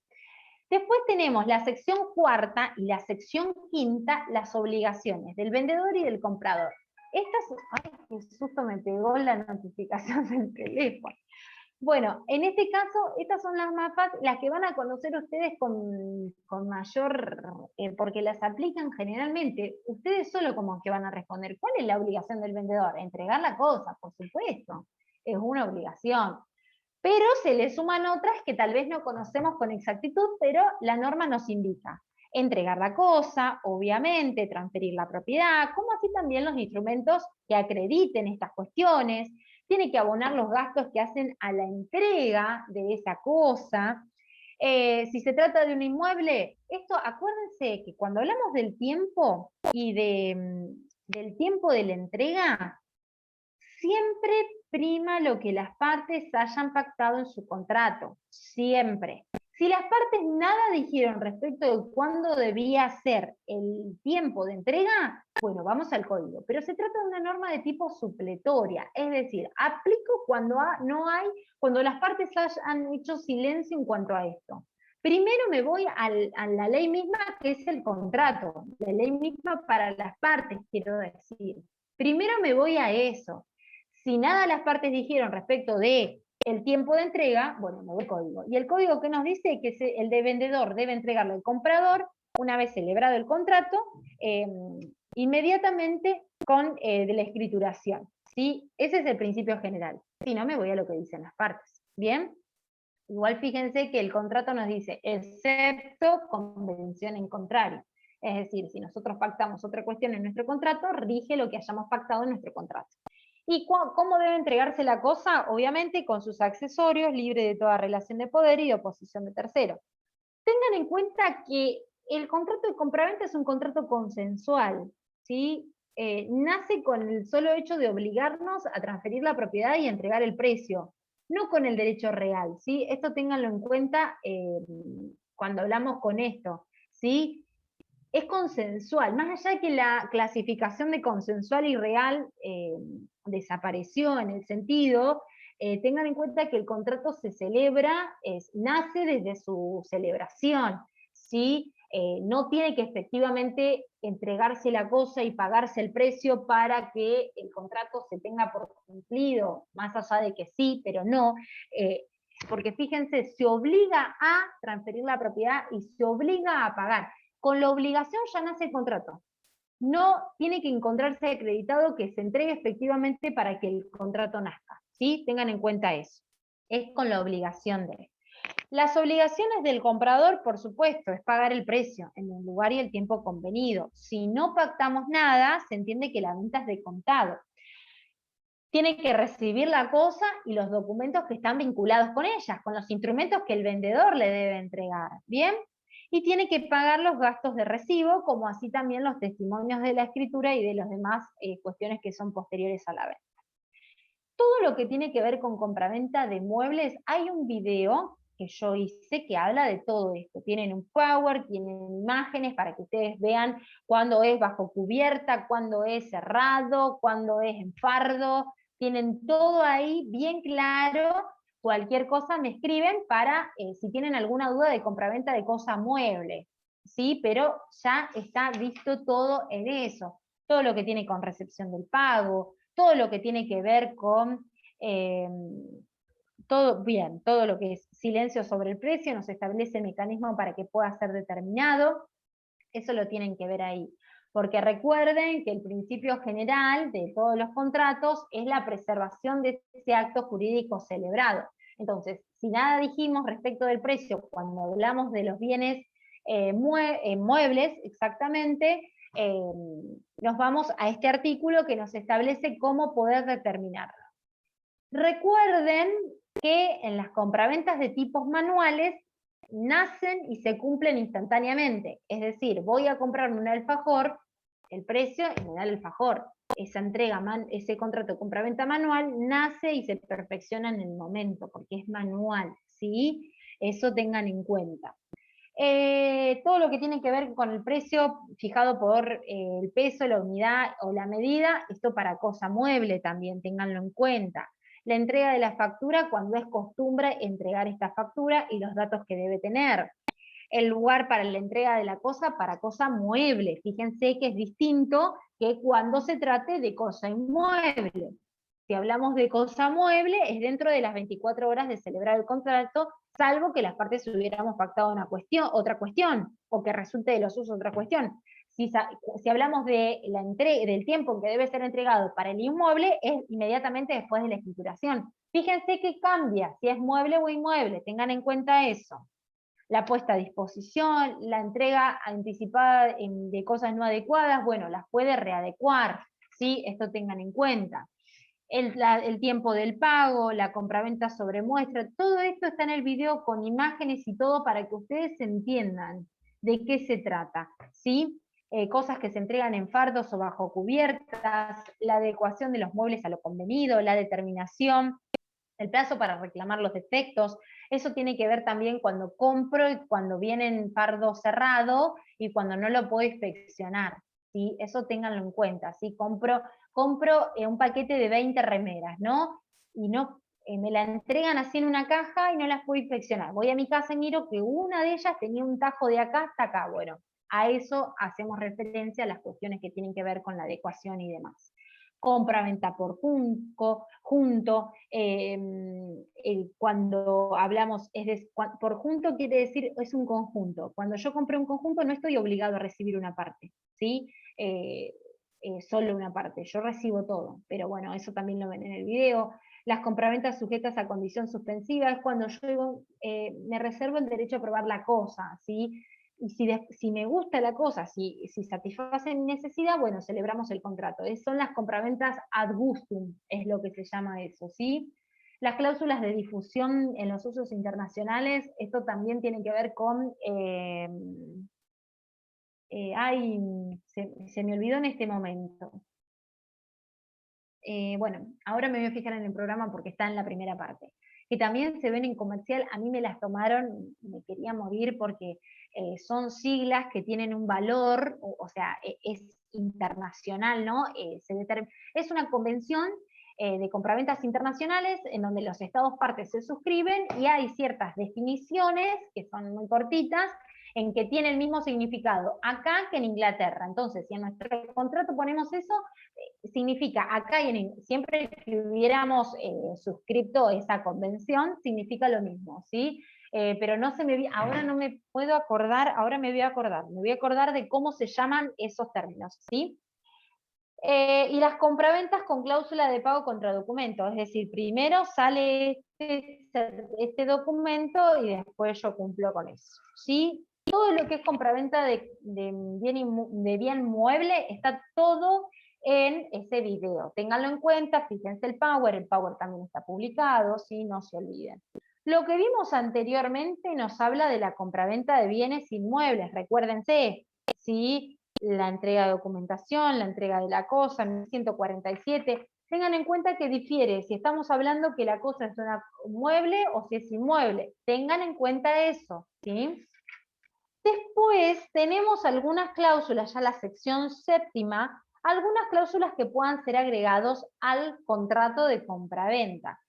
Después tenemos la sección cuarta y la sección quinta, las obligaciones del vendedor y del comprador. Ay, qué susto me pegó la notificación del teléfono. Bueno, en este caso, estas son las mapas, las que van a conocer ustedes con mayor, porque las aplican generalmente. Ustedes solo como que van a responder, ¿cuál es la obligación del vendedor? Entregar la cosa, por supuesto, es una obligación. Pero se le suman otras que tal vez no conocemos con exactitud, pero la norma nos indica. Entregar la cosa, obviamente, transferir la propiedad, como así también los instrumentos que acrediten estas cuestiones, tiene que abonar los gastos que hacen a la entrega de esa cosa. Si se trata de un inmueble, esto acuérdense que cuando hablamos del tiempo y del tiempo de la entrega, siempre prima lo que las partes hayan pactado en su contrato, siempre. Si las partes nada dijeron respecto de cuándo debía ser el tiempo de entrega, bueno, vamos al código. Pero se trata de una norma de tipo supletoria, es decir, aplico cuando cuando las partes han hecho silencio en cuanto a esto. Primero me voy a la ley misma, que es el contrato, la ley misma para las partes, quiero decir. Primero me voy a eso. Si nada las partes dijeron respecto de el tiempo de entrega, bueno, me voy al código. Y el código que nos dice que el de vendedor debe entregarlo al comprador, una vez celebrado el contrato, inmediatamente de la escrituración. ¿Sí? Ese es el principio general. Si no, me voy a lo que dicen las partes. ¿Bien? Igual fíjense que el contrato nos dice, excepto convención en contrario. Es decir, si nosotros pactamos otra cuestión en nuestro contrato, rige lo que hayamos pactado en nuestro contrato. ¿Y cómo debe entregarse la cosa? Obviamente con sus accesorios, libre de toda relación de poder y de oposición de tercero. Tengan en cuenta que el contrato de compraventa es un contrato consensual, ¿sí? Nace con el solo hecho de obligarnos a transferir la propiedad y entregar el precio, no con el derecho real, ¿sí? Esto ténganlo en cuenta cuando hablamos con esto, ¿sí? Es consensual, más allá de que la clasificación de consensual y real desapareció en el sentido, tengan en cuenta que el contrato se celebra, nace desde su celebración, ¿sí? No tiene que efectivamente entregarse la cosa y pagarse el precio para que el contrato se tenga por cumplido, más allá de que sí, pero no, porque fíjense, se obliga a transferir la propiedad y se obliga a pagar. Con la obligación ya nace el contrato. No tiene que encontrarse acreditado que se entregue efectivamente para que el contrato nazca, ¿sí? Tengan en cuenta eso. Es con la obligación de. Las obligaciones del comprador, por supuesto, es pagar el precio en el lugar y el tiempo convenido. Si no pactamos nada, se entiende que la venta es de contado. Tiene que recibir la cosa y los documentos que están vinculados con ellas, con los instrumentos que el vendedor le debe entregar, ¿bien? Y tiene que pagar los gastos de recibo, como así también los testimonios de la escritura y de las demás cuestiones que son posteriores a la venta. Todo lo que tiene que ver con compraventa de muebles, hay un video que yo hice que habla de todo esto. Tienen un Power, tienen imágenes para que ustedes vean cuándo es bajo cubierta, cuándo es cerrado, cuándo es en fardo. Tienen todo ahí bien claro. Cualquier cosa me escriben para, si tienen alguna duda de compraventa de cosa mueble. ¿sí? Pero ya está visto todo en eso. Todo lo que tiene con recepción del pago, todo lo que tiene que ver con todo lo que es silencio sobre el precio, nos establece el mecanismo para que pueda ser determinado, eso lo tienen que ver ahí. Porque recuerden que el principio general de todos los contratos es la preservación de ese acto jurídico celebrado. Entonces, si nada dijimos respecto del precio cuando hablamos de los bienes muebles, exactamente, nos vamos a este artículo que nos establece cómo poder determinarlo. Recuerden que en las compraventas de tipos manuales nacen y se cumplen instantáneamente. Es decir, voy a comprarme un alfajor, el precio y me da el alfajor. Esa entrega, ese contrato de compraventa manual nace y se perfecciona en el momento, porque es manual, ¿sí? Eso tengan en cuenta. Todo lo que tiene que ver con el precio fijado por el peso, la unidad o la medida, esto para cosa mueble también, ténganlo en cuenta. La entrega de la factura cuando es costumbre entregar esta factura y los datos que debe tener. El lugar para la entrega de la cosa para cosa mueble. Fíjense que es distinto que cuando se trate de cosa inmueble. Si hablamos de cosa mueble, es dentro de las 24 horas de celebrar el contrato, salvo que las partes hubiéramos pactado otra cuestión, o que resulte de los usos otra cuestión. Si hablamos de del tiempo en que debe ser entregado para el inmueble, es inmediatamente después de la escrituración. Fíjense que cambia, si es mueble o inmueble, tengan en cuenta eso. La puesta a disposición, la entrega anticipada de cosas no adecuadas, bueno, las puede readecuar, ¿sí? Esto tengan en cuenta. El tiempo del pago, la compraventa sobre muestra, todo esto está en el video con imágenes y todo para que ustedes entiendan de qué se trata, ¿sí? Cosas que se entregan en fardos o bajo cubiertas, la adecuación de los muebles a lo convenido, la determinación, el plazo para reclamar los defectos, eso tiene que ver también cuando compro y cuando viene en fardo cerrado y cuando no lo puedo inspeccionar, ¿sí? Eso ténganlo en cuenta, ¿sí? Compro un paquete de 20 remeras, ¿no? Y no me la entregan así en una caja y no las puedo inspeccionar. Voy a mi casa y miro que una de ellas tenía un tajo de acá hasta acá. Bueno, a eso hacemos referencia a las cuestiones que tienen que ver con la adecuación y demás. Compra-venta por junto, cuando hablamos, por junto quiere decir, es un conjunto. Cuando yo compré un conjunto no estoy obligado a recibir una parte, ¿sí? Solo una parte, yo recibo todo, pero bueno, eso también lo ven en el video. Las compraventas sujetas a condición suspensiva es cuando yo digo, me reservo el derecho a probar la cosa, ¿sí? Y si me gusta la cosa, si satisface mi necesidad, bueno, celebramos el contrato. Son las compraventas ad gustum, es lo que se llama eso, ¿sí? Las cláusulas de difusión en los usos internacionales, esto también tiene que ver con... se me olvidó en este momento. Bueno, ahora me voy a fijar en el programa porque está en la primera parte. Que también se ven en comercial, a mí me las tomaron, me quería morir porque son siglas que tienen un valor, o sea, es internacional, ¿no? Es una convención de compraventas internacionales en donde los estados partes se suscriben y hay ciertas definiciones que son muy cortitas en que tiene el mismo significado acá que en Inglaterra. Entonces, si en nuestro contrato ponemos eso, significa acá y siempre que hubiéramos suscrito esa convención, significa lo mismo, ¿sí? Pero no se me ahora no me puedo acordar, ahora me voy a acordar de cómo se llaman esos términos, ¿sí? Y las compraventas con cláusula de pago contra documento, es decir, primero sale este documento y después yo cumplo con eso, ¿sí? Todo lo que es compraventa de bien mueble está todo en ese video. Ténganlo en cuenta, fíjense el Power también está publicado, ¿sí? No se olviden. Lo que vimos anteriormente nos habla de la compraventa de bienes inmuebles, recuérdense, ¿sí? La entrega de documentación, la entrega de la cosa, 147. Tengan en cuenta que difiere si estamos hablando que la cosa es un mueble o si es inmueble. Tengan en cuenta eso, ¿sí? Después tenemos algunas cláusulas, ya la sección séptima, algunas cláusulas que puedan ser agregados al contrato de compraventa.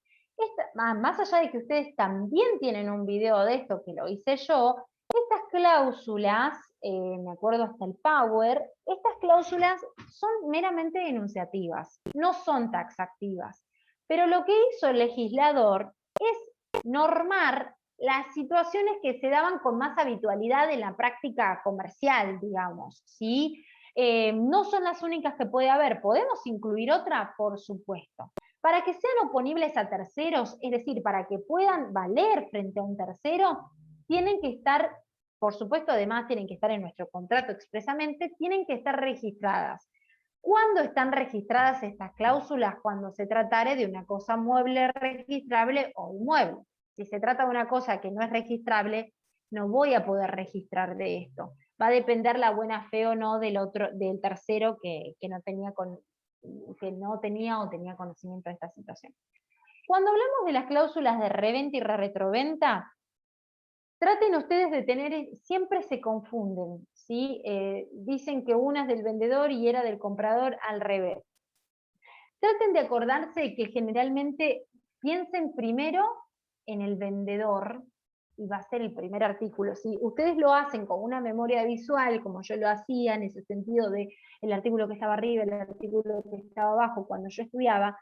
Más allá de que ustedes también tienen un video de esto que lo hice yo, estas cláusulas me acuerdo hasta el Power, estas cláusulas son meramente enunciativas, no son taxativas. Pero lo que hizo el legislador es normar las situaciones que se daban con más habitualidad en la práctica comercial, digamos, ¿sí? No son las únicas que puede haber, ¿podemos incluir otra? Por supuesto. Para que sean oponibles a terceros, es decir, para que puedan valer frente a un tercero, tienen que estar, por supuesto, además tienen que estar en nuestro contrato expresamente, tienen que estar registradas. ¿Cuándo están registradas estas cláusulas? Cuando se tratare de una cosa mueble, registrable o inmueble. Si se trata de una cosa que no es registrable, no voy a poder registrar de esto. Va a depender la buena fe o no del tercero que no tenía o tenía conocimiento de esta situación. Cuando hablamos de las cláusulas de reventa y retroventa, traten ustedes de tener, siempre se confunden, ¿sí? Dicen que una es del vendedor y era del comprador al revés. Traten de acordarse que generalmente piensen primero en el vendedor, y va a ser el primer artículo. Si ustedes lo hacen con una memoria visual, como yo lo hacía, en ese sentido de el artículo que estaba arriba, el artículo que estaba abajo, cuando yo estudiaba,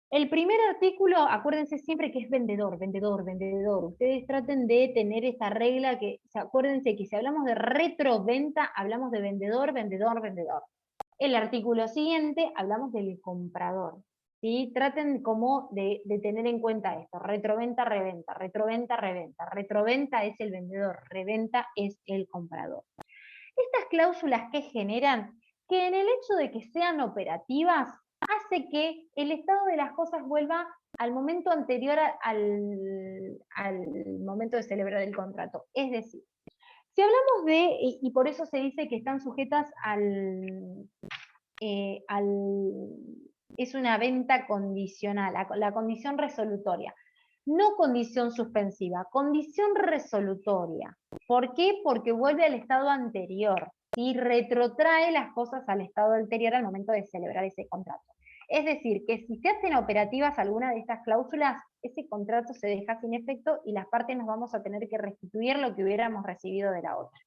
el primer artículo, acuérdense siempre que es vendedor, vendedor, vendedor. Ustedes traten de tener esta regla que, acuérdense que si hablamos de retroventa, hablamos de vendedor, vendedor, vendedor. El artículo siguiente, hablamos del comprador. ¿Sí? Traten como de tener en cuenta esto, retroventa, reventa, retroventa, reventa. Retroventa es el vendedor, reventa es el comprador. Estas cláusulas que generan, que en el hecho de que sean operativas, hace que el estado de las cosas vuelva al momento anterior al momento de celebrar el contrato. Es decir, si hablamos de, y por eso se dice que están sujetas es una venta condicional, la condición resolutoria. No condición suspensiva, condición resolutoria. ¿Por qué? Porque vuelve al estado anterior y retrotrae las cosas al estado anterior al momento de celebrar ese contrato. Es decir, que si se hacen operativas alguna de estas cláusulas, ese contrato se deja sin efecto y las partes nos vamos a tener que restituir lo que hubiéramos recibido de la otra.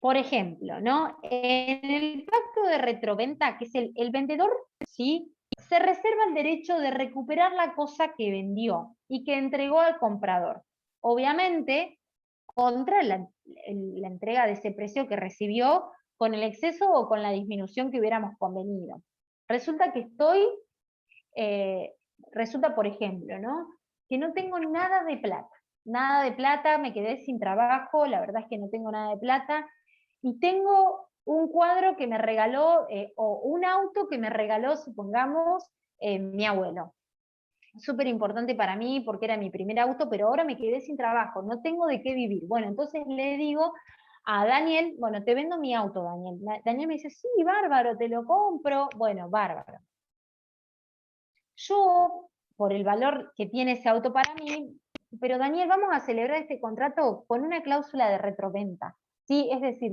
Por ejemplo, ¿no? En el pacto de retroventa, que es el vendedor, ¿sí? Se reserva el derecho de recuperar la cosa que vendió y que entregó al comprador. Obviamente, contra la entrega de ese precio que recibió con el exceso o con la disminución que hubiéramos convenido. Resulta que resulta, por ejemplo, ¿no? Que no tengo nada de plata, me quedé sin trabajo, la verdad es que no tengo nada de plata, y tengo un cuadro que me regaló, o un auto que me regaló, supongamos, mi abuelo. Súper importante para mí porque era mi primer auto, pero ahora me quedé sin trabajo, no tengo de qué vivir. Bueno, entonces le digo a Daniel, bueno, te vendo mi auto, Daniel. Daniel me dice, sí, bárbaro, te lo compro. Bueno, bárbaro. Yo, por el valor que tiene ese auto para mí, pero Daniel, vamos a celebrar este contrato con una cláusula de retroventa. ¿Sí? Es decir,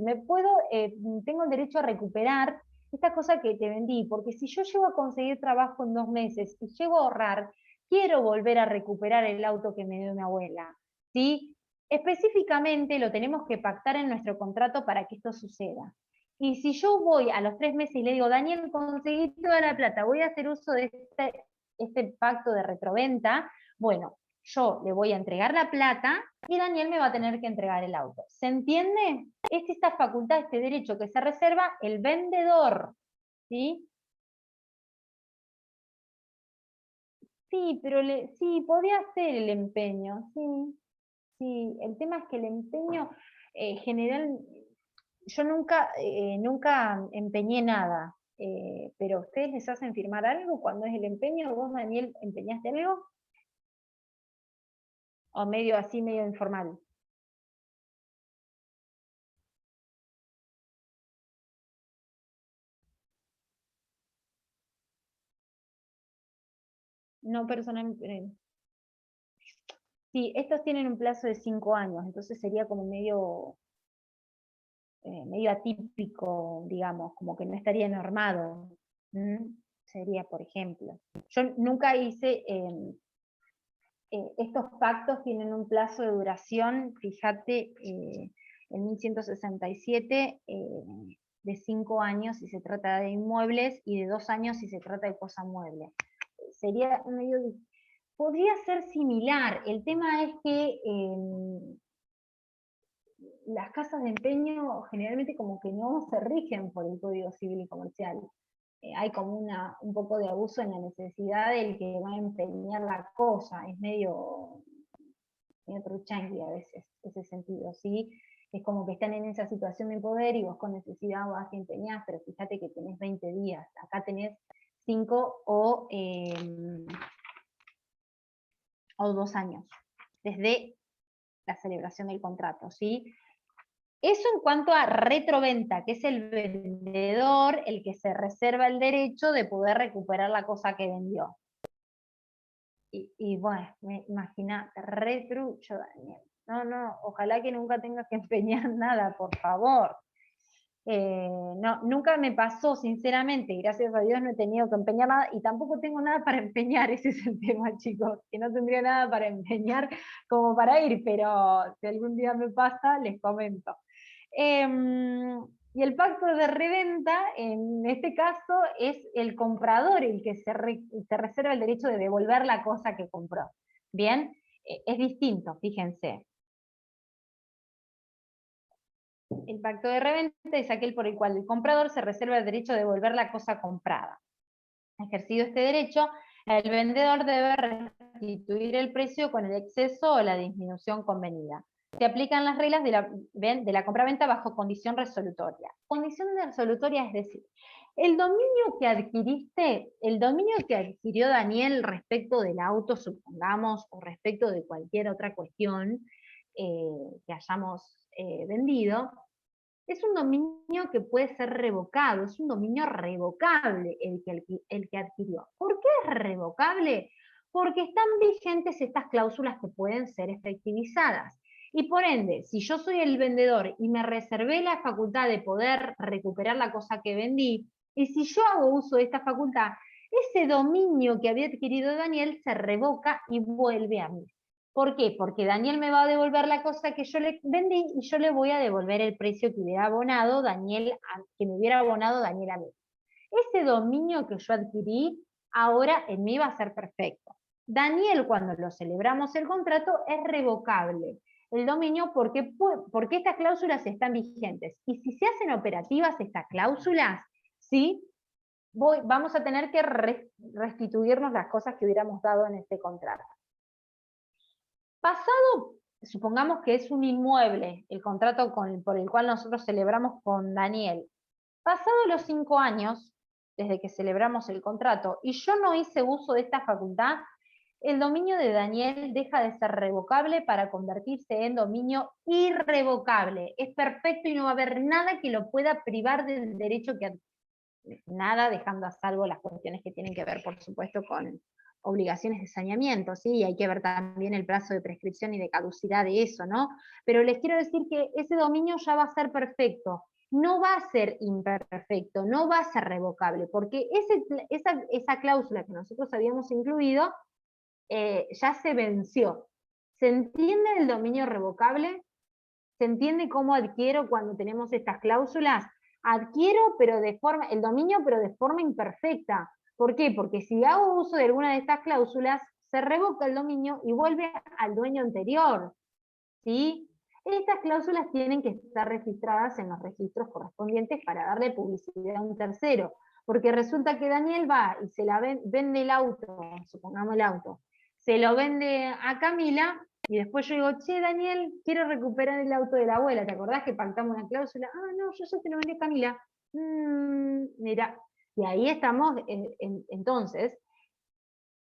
tengo el derecho a recuperar esta cosa que te vendí, porque si yo llego a conseguir trabajo en 2 meses y llego a ahorrar, quiero volver a recuperar el auto que me dio mi abuela. ¿Sí? Específicamente lo tenemos que pactar en nuestro contrato para que esto suceda. Y si yo voy a los 3 meses y le digo, Daniel, conseguí toda la plata, voy a hacer uso de este pacto de retroventa, bueno, yo le voy a entregar la plata y Daniel me va a tener que entregar el auto. ¿Se entiende? Es esta facultad, este derecho que se reserva el vendedor. ¿Sí? Sí, pero sí, podía ser el empeño, sí. Sí, el tema es que el empeño general, yo nunca empeñé nada, pero ¿ustedes les hacen firmar algo cuando es el empeño? ¿Vos, Daniel, empeñaste algo? ¿O medio así, medio informal? No personalmente. Sí, estos tienen un plazo de 5 años, entonces sería como medio atípico, digamos, como que no estaría normado. Sería, por ejemplo. Yo nunca hice, estos pactos tienen un plazo de duración, fíjate, el 1167, de 5 años si se trata de inmuebles y de 2 años si se trata de cosa mueble. Sería medio, podría ser similar. El tema es que las casas de empeño generalmente como que no se rigen por el Código Civil y Comercial. Hay como un poco de abuso en la necesidad del que va a empeñar la cosa. Es medio truchangui a veces, ese sentido, ¿sí? Es como que están en esa situación de poder y vos con necesidad vas y empeñás, pero fíjate que tenés 20 días, acá tenés 5 o 2 años, desde la celebración del contrato, ¿sí? Eso en cuanto a retroventa, que es el vendedor el que se reserva el derecho de poder recuperar la cosa que vendió. Y bueno, imagínate, retrucho, Daniel. No, ojalá que nunca tengas que empeñar nada, por favor. No, nunca me pasó, sinceramente, gracias a Dios no he tenido que empeñar nada, y tampoco tengo nada para empeñar, ese es el tema, chicos, que no tendría nada para empeñar como para ir, pero si algún día me pasa, les comento. Y el pacto de reventa, en este caso, es el comprador el que se reserva el derecho de devolver la cosa que compró. Bien, es distinto, fíjense. El pacto de reventa es aquel por el cual el comprador se reserva el derecho de devolver la cosa comprada. Ejercido este derecho, el vendedor debe restituir el precio con el exceso o la disminución convenida. Se aplican las reglas de la compraventa bajo condición resolutoria. Condición resolutoria es decir, el dominio que adquiriste, el dominio que adquirió Daniel respecto del auto, supongamos, o respecto de cualquier otra cuestión que hayamos vendido, es un dominio que puede ser revocado, es un dominio revocable el que adquirió. ¿Por qué es revocable? Porque están vigentes estas cláusulas que pueden ser efectivizadas. Y por ende, si yo soy el vendedor y me reservé la facultad de poder recuperar la cosa que vendí, y si yo hago uso de esta facultad, ese dominio que había adquirido Daniel se revoca y vuelve a mí. ¿Por qué? Porque Daniel me va a devolver la cosa que yo le vendí y yo le voy a devolver el precio que hubiera abonado Daniel, que me hubiera abonado Daniel a mí. Ese dominio que yo adquirí ahora en mí va a ser perfecto. Daniel, cuando lo celebramos el contrato, es revocable el dominio porque estas cláusulas están vigentes. Y si se hacen operativas estas cláusulas, ¿sí? Vamos a tener que restituirnos las cosas que hubiéramos dado en este contrato. Pasado, supongamos que es un inmueble, el contrato por el cual nosotros celebramos con Daniel. Pasados los 5 años, desde que celebramos el contrato, y yo no hice uso de esta facultad, el dominio de Daniel deja de ser revocable para convertirse en dominio irrevocable. Es perfecto y no va a haber nada que lo pueda privar del derecho que adquiere. Nada, dejando a salvo las cuestiones que tienen que ver, por supuesto, con obligaciones de saneamiento, ¿sí? Y hay que ver también el plazo de prescripción y de caducidad de eso, ¿no? Pero les quiero decir que ese dominio ya va a ser perfecto, no va a ser imperfecto, no va a ser revocable, porque esa cláusula que nosotros habíamos incluido ya se venció. ¿Se entiende el dominio revocable? ¿Se entiende cómo adquiero cuando tenemos estas cláusulas? Adquiero el dominio pero de forma imperfecta. ¿Por qué? Porque si hago uso de alguna de estas cláusulas, se revoca el dominio y vuelve al dueño anterior. ¿Sí? Estas cláusulas tienen que estar registradas en los registros correspondientes para darle publicidad a un tercero. Porque resulta que Daniel va y se la vende el auto, supongamos el auto, se lo vende a Camila, y después yo digo, che, Daniel, quiero recuperar el auto de la abuela, ¿te acordás que pactamos una cláusula? Ah, no, yo ya te lo vendí a Camila. Mira, y ahí estamos, entonces,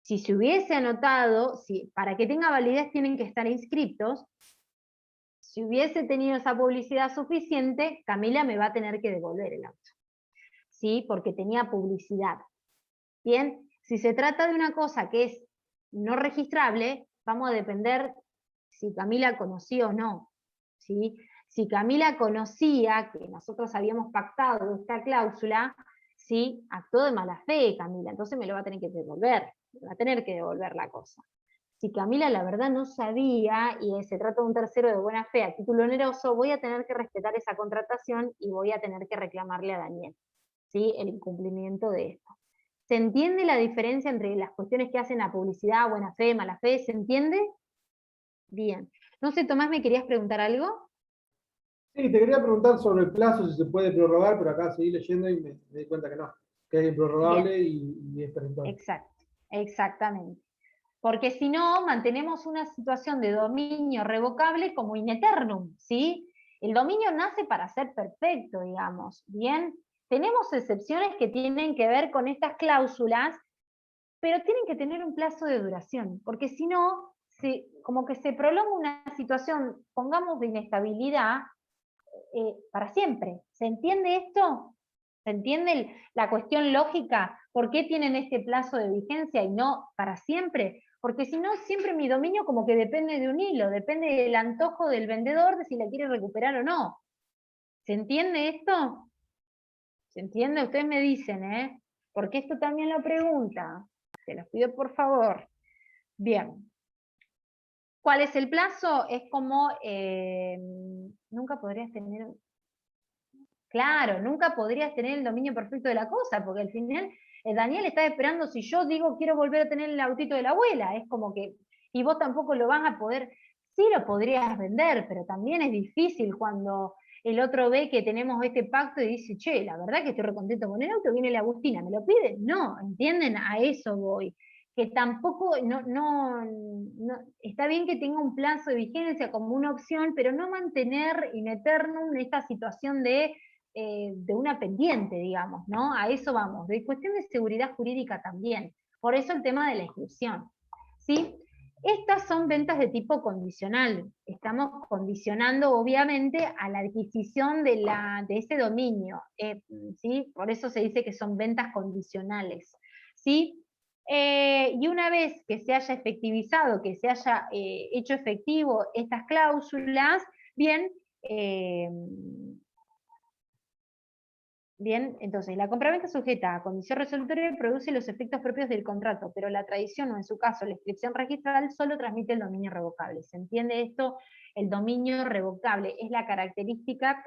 si se hubiese anotado, para que tenga validez tienen que estar inscriptos, si hubiese tenido esa publicidad suficiente, Camila me va a tener que devolver el auto, ¿sí? Porque tenía publicidad. Bien, si se trata de una cosa que es no registrable, vamos a depender si Camila conocía o no, ¿sí? Si Camila conocía que nosotros habíamos pactado esta cláusula, ¿sí? Actuó de mala fe Camila, entonces me lo va a tener que devolver, me va a tener que devolver la cosa. si Camila la verdad no sabía y se trata de un tercero de buena fe a título oneroso, voy a tener que respetar esa contratación y voy a tener que reclamarle a Daniel, ¿sí? El incumplimiento de esto. ¿Se entiende la diferencia entre las cuestiones que hacen la publicidad, buena fe, mala fe? ¿Se entiende? Bien. No sé, Tomás, ¿me querías preguntar algo? Sí, te quería preguntar sobre el plazo, si se puede prorrogar, pero acá seguí leyendo y me di cuenta que no, que es improrrogable y es perentorio. Exacto, exactamente. Porque si no, mantenemos una situación de dominio revocable como in eternum, ¿sí? El dominio nace para ser perfecto, digamos, ¿bien? Tenemos excepciones que tienen que ver con estas cláusulas, pero tienen que tener un plazo de duración, porque si no, como que se prolonga una situación, pongamos, de inestabilidad para siempre. ¿Se entiende esto? ¿Se entiende la cuestión lógica? ¿Por qué tienen este plazo de vigencia y no para siempre? Porque si no, siempre mi dominio como que depende de un hilo, depende del antojo del vendedor de si la quiere recuperar o no. ¿Se entiende esto? ¿Se entiende? Ustedes me dicen, ¿eh? Porque esto también lo pregunta. Se los pido por favor. Bien. ¿Cuál es el plazo? Es como, nunca podrías tener... Claro, nunca podrías tener el dominio perfecto de la cosa, porque al final Daniel está esperando si yo digo quiero volver a tener el autito de la abuela, es como que, y vos tampoco lo vas a poder, sí lo podrías vender, pero también es difícil cuando el otro ve que tenemos este pacto y dice, che, la verdad que estoy recontento con el auto, viene la Agustina, ¿me lo pide? No, ¿entienden? A eso voy. Que tampoco, está bien que tenga un plazo de vigencia como una opción, pero no mantener in eternum esta situación de una pendiente, digamos, ¿no? A eso vamos, de cuestión de seguridad jurídica también. Por eso el tema de la exclusión, ¿sí? Estas son ventas de tipo condicional. Estamos condicionando, obviamente, a la adquisición de ese dominio, ¿sí? Por eso se dice que son ventas condicionales, ¿sí? Y una vez que se haya efectivizado, que se haya hecho efectivo estas cláusulas, bien, bien, entonces, la compraventa sujeta a condición resolutoria produce los efectos propios del contrato, pero la tradición, o en su caso, la inscripción registral, solo transmite el dominio revocable. ¿Se entiende esto? El dominio revocable es la característica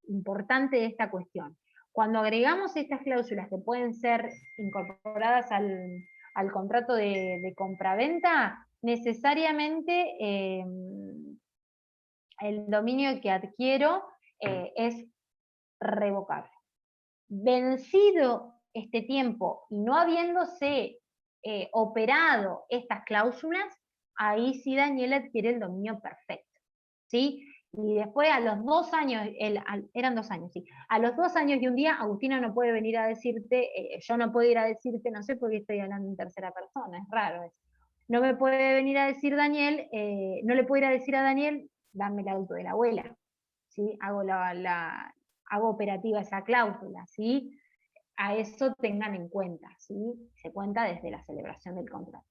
importante de esta cuestión. Cuando agregamos estas cláusulas que pueden ser incorporadas al contrato de compraventa, necesariamente el dominio que adquiero es revocable. Vencido este tiempo y no habiéndose operado estas cláusulas, ahí sí Daniel adquiere el dominio perfecto, ¿sí? Y después a los 2 años, eran 2 años, sí, a los 2 años y un día, Agustina no puede venir a decirte, yo no puedo ir a decirte, no sé por qué estoy hablando en tercera persona, es raro eso. No me puede venir a decir Daniel, no le puedo ir a decir a Daniel, dame el auto de la abuela, ¿sí? Hago operativa esa cláusula, ¿sí? A eso tengan en cuenta, ¿sí? Se cuenta desde la celebración del contrato.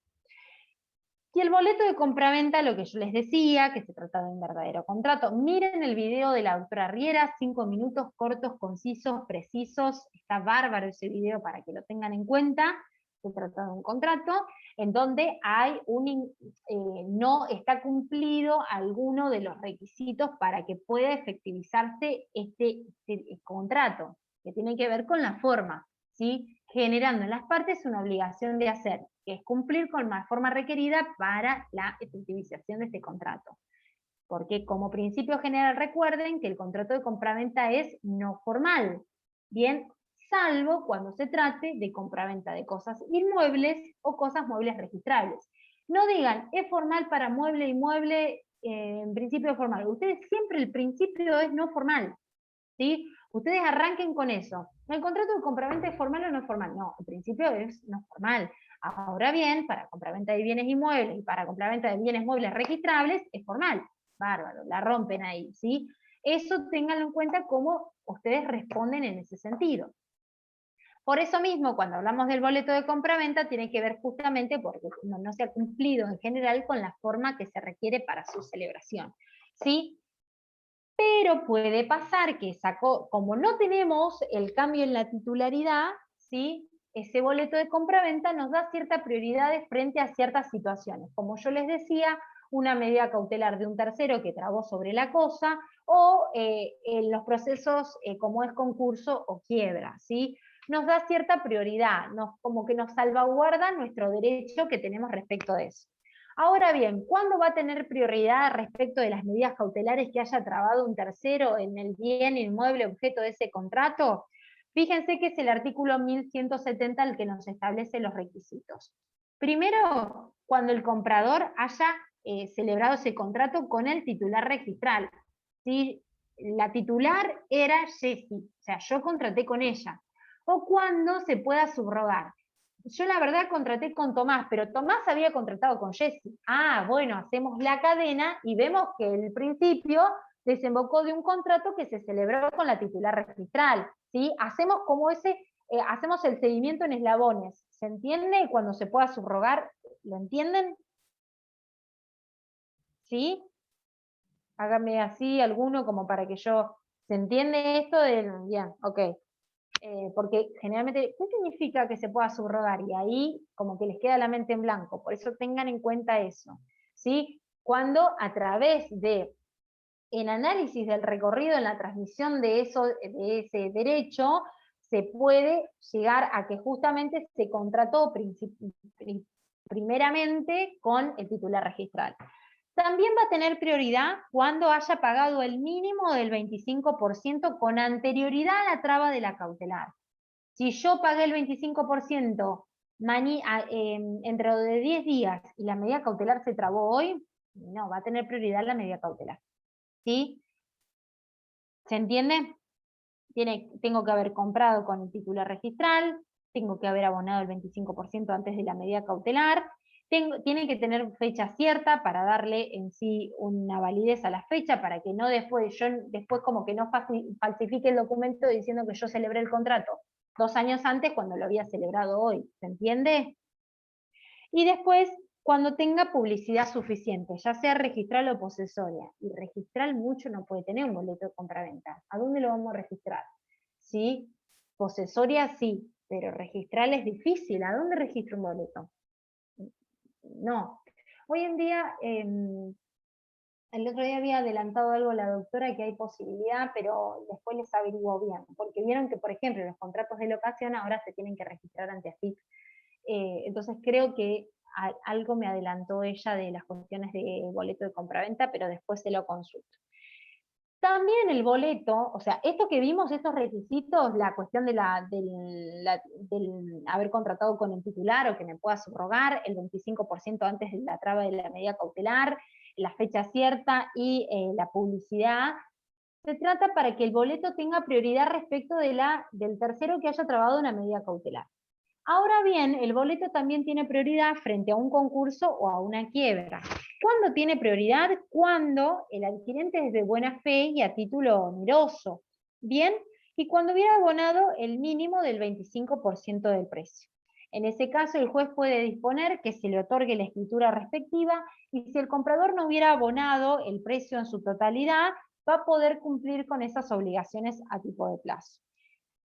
Y el boleto de compraventa, lo que yo les decía, que se trata de un verdadero contrato. Miren el video de la doctora Riera, 5 minutos cortos, concisos, precisos. Está bárbaro ese video para que lo tengan en cuenta. Se trata de un contrato en donde hay no está cumplido alguno de los requisitos para que pueda efectivizarse este contrato, que tiene que ver con la forma, ¿sí? Generando en las partes una obligación de hacer, que es cumplir con la forma requerida para la efectivización de este contrato. Porque como principio general recuerden que el contrato de compraventa es no formal, ¿bien? Salvo cuando se trate de compraventa de cosas inmuebles o cosas muebles registrables. No digan, es formal para mueble, inmueble, en principio formal. Ustedes siempre el principio es no formal, ¿sí? Ustedes arranquen con eso. ¿El contrato de compraventa es formal o no es formal? No, el principio es no formal. Ahora bien, para compraventa de bienes inmuebles y para compraventa de bienes muebles registrables es formal. Bárbaro, la rompen ahí, ¿sí? Eso ténganlo en cuenta cómo ustedes responden en ese sentido. Por eso mismo, cuando hablamos del boleto de compraventa, tiene que ver justamente porque no se ha cumplido en general con la forma que se requiere para su celebración, ¿sí? Pero puede pasar que como no tenemos el cambio en la titularidad, ¿sí? ese boleto de compra-venta nos da ciertas prioridades frente a ciertas situaciones. Como yo les decía, una medida cautelar de un tercero que trabó sobre la cosa, o en los procesos como es concurso o quiebra, ¿sí? Nos da cierta prioridad, como que nos salvaguarda nuestro derecho que tenemos respecto de eso. Ahora bien, ¿cuándo va a tener prioridad respecto de las medidas cautelares que haya trabado un tercero en el bien inmueble objeto de ese contrato? Fíjense que es el artículo 1170 el que nos establece los requisitos. Primero, cuando el comprador haya celebrado ese contrato con el titular registral. ¿Sí? La titular era Jessie, o sea, yo contraté con ella. O cuando se pueda subrogar. Yo la verdad contraté con Tomás, pero Tomás había contratado con Jessie. Ah, bueno, hacemos la cadena y vemos que el principio desembocó de un contrato que se celebró con la titular registral. ¿Sí? Hacemos como hacemos el seguimiento en eslabones. ¿Se entiende? Cuando se pueda subrogar, ¿lo entienden? ¿Sí? Hágame así alguno como para que yo... ¿Se entiende esto? Bien, ok. Porque generalmente, ¿qué significa que se pueda subrogar? Y ahí como que les queda la mente en blanco, por eso tengan en cuenta eso, ¿sí? Cuando a través de el análisis del recorrido en la transmisión de ese derecho, se puede llegar a que justamente se contrató primeramente con el titular registral. También va a tener prioridad cuando haya pagado el mínimo del 25% con anterioridad a la traba de la cautelar. Si yo pagué el 25% dentro de 10 días y la medida cautelar se trabó hoy, no, va a tener prioridad la medida cautelar. ¿Sí? ¿Se entiende? Tengo que haber comprado con el titular registral, tengo que haber abonado el 25% antes de la medida cautelar, tiene que tener fecha cierta para darle en sí una validez a la fecha, para que no después como que no falsifique el documento diciendo que yo celebré el contrato 2 años antes cuando lo había celebrado hoy, ¿se entiende? Y después, cuando tenga publicidad suficiente, ya sea registral o posesoria, y registral mucho no puede tener un boleto de compraventa. ¿A dónde lo vamos a registrar? ¿Sí? Posesoria sí, pero registral es difícil. ¿A dónde registro un boleto? No. Hoy en día, el otro día había adelantado algo la doctora que hay posibilidad, pero después les averiguo bien, porque vieron que, por ejemplo, los contratos de locación ahora se tienen que registrar ante AFIP. Entonces creo que algo me adelantó ella de las cuestiones de boleto de compraventa, pero después se lo consulto. También el boleto, o sea, esto que vimos, estos requisitos, la cuestión del haber contratado con el titular o que me pueda subrogar, el 25% antes de la traba de la medida cautelar, la fecha cierta y la publicidad, se trata para que el boleto tenga prioridad respecto del tercero que haya trabado una medida cautelar. Ahora bien, el boleto también tiene prioridad frente a un concurso o a una quiebra. ¿Cuándo tiene prioridad? Cuando el adquirente es de buena fe y a título oneroso. Bien, y cuando hubiera abonado el mínimo del 25% del precio. En ese caso, el juez puede disponer que se le otorgue la escritura respectiva y si el comprador no hubiera abonado el precio en su totalidad, va a poder cumplir con esas obligaciones a tipo de plazo.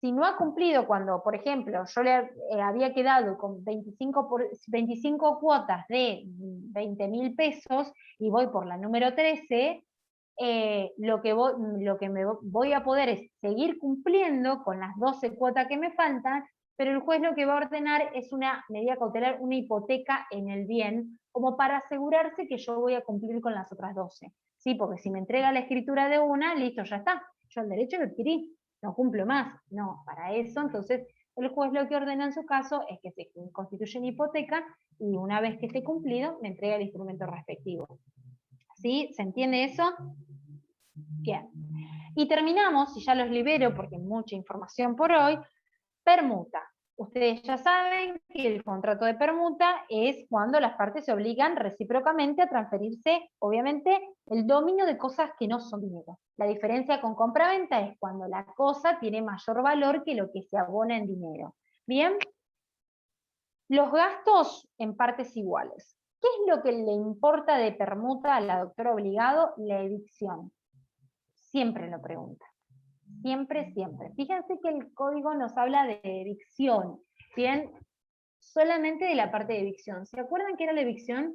Si no ha cumplido cuando, por ejemplo, yo le había quedado con 25 cuotas de 20.000 pesos y voy por la número 13, lo que me voy a poder es seguir cumpliendo con las 12 cuotas que me faltan, pero el juez lo que va a ordenar es una medida cautelar, una hipoteca en el bien, como para asegurarse que yo voy a cumplir con las otras 12. ¿Sí? Porque si me entrega la escritura de una, listo, ya está. Yo el derecho lo adquirí, no cumplo más. No, para eso, entonces, el juez lo que ordena en su caso es que se constituye una hipoteca y una vez que esté cumplido, me entrega el instrumento respectivo. ¿Sí? ¿Se entiende eso? Bien. Y terminamos, y ya los libero porque hay mucha información por hoy, permuta. Ustedes ya saben que el contrato de permuta es cuando las partes se obligan recíprocamente a transferirse, obviamente, el dominio de cosas que no son dinero. La diferencia con compraventa es cuando la cosa tiene mayor valor que lo que se abona en dinero. Bien, los gastos en partes iguales. ¿Qué es lo que le importa de permuta a la doctora Obligado? La evicción. Siempre lo pregunta. Siempre, siempre. Fíjense que el código nos habla de evicción. Bien, solamente de la parte de evicción. ¿Se acuerdan qué era la evicción?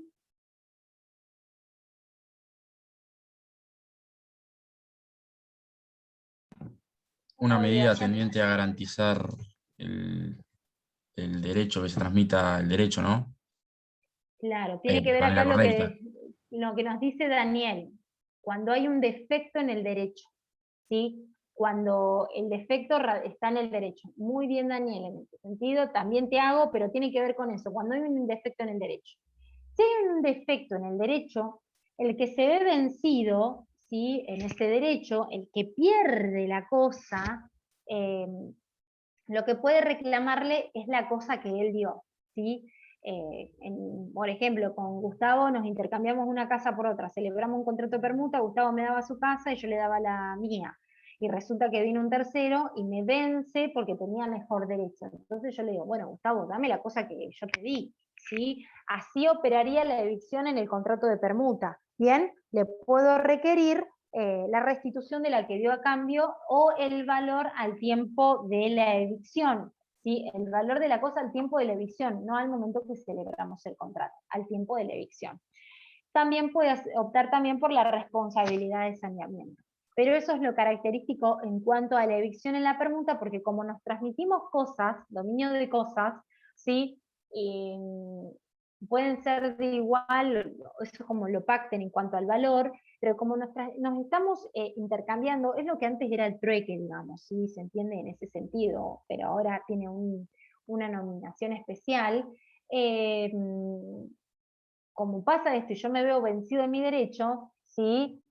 Una medida Obligación. tendiente a garantizar el, el derecho, que se transmita el derecho, ¿no? Claro, tiene que De ver manera acá correcta. lo que nos dice Daniel. Cuando hay un defecto en el derecho, ¿sí? Cuando el defecto está en el derecho. Muy bien, Daniel, en ese sentido también te hago, pero tiene que ver con eso, cuando hay un defecto en el derecho. Si hay un defecto en el derecho, el que se ve vencido, ¿sí? En ese derecho, el que pierde la cosa, lo que puede reclamarle es la cosa que él dio, ¿sí? Por ejemplo, con Gustavo nos intercambiamos una casa por otra, celebramos un contrato de permuta, Gustavo me daba su casa y yo le daba la mía. Y resulta que vino un tercero y me vence porque tenía mejor derecho. Entonces yo le digo, bueno, Gustavo, dame la cosa que yo te di, ¿sí? Así operaría la evicción en el contrato de permuta. Bien, le puedo requerir la restitución de la que dio a cambio o el valor al tiempo de la evicción. ¿Sí? El valor de la cosa al tiempo de la evicción, no al momento que celebramos el contrato, al tiempo de la evicción. También puede optar también por la responsabilidad de saneamiento. Pero eso es lo característico en cuanto a la evicción en la permuta, porque como nos transmitimos cosas, dominio de cosas, ¿sí? Pueden ser de igual, eso como lo pacten en cuanto al valor, pero como nos estamos intercambiando, es lo que antes era el trueque, digamos, ¿sí? Se entiende en ese sentido, pero ahora tiene una nominación especial. Como pasa esto y yo me veo vencido en mi derecho, ¿sí?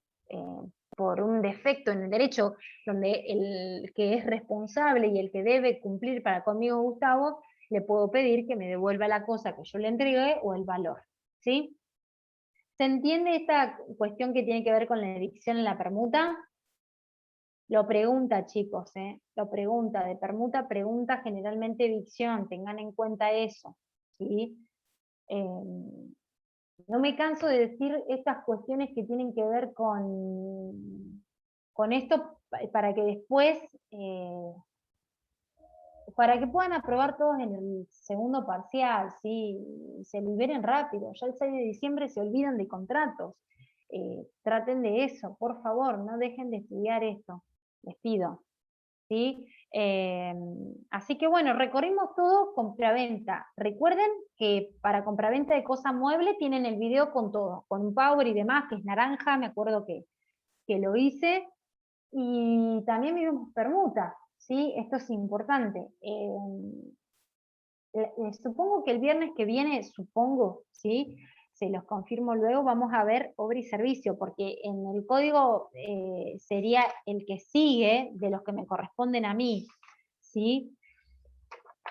Por un defecto en el derecho, donde el que es responsable y el que debe cumplir para conmigo, Gustavo, le puedo pedir que me devuelva la cosa que yo le entregué o el valor, ¿sí? ¿Se entiende esta cuestión que tiene que ver con la evicción en la permuta? Lo pregunta, chicos, lo pregunta, de permuta pregunta generalmente evicción, tengan en cuenta eso, ¿sí? No me canso de decir estas cuestiones que tienen que ver con esto para que después, para que puedan aprobar todos en el segundo parcial, ¿sí? Se liberen rápido, ya el 6 de diciembre se olvidan de contratos. Traten de eso, por favor, no dejen de estudiar esto, les pido. ¿Sí? Así que bueno, recorrimos todo compraventa. Recuerden que para compraventa de cosa mueble tienen el video con todo, con un power y demás, que es naranja, me acuerdo que lo hice, y también vimos permuta, ¿sí? Esto es importante. Supongo que el viernes que viene, supongo, ¿sí? Se los confirmo luego, vamos a ver obra y servicio, porque en el código sería el que sigue de los que me corresponden a mí, ¿sí?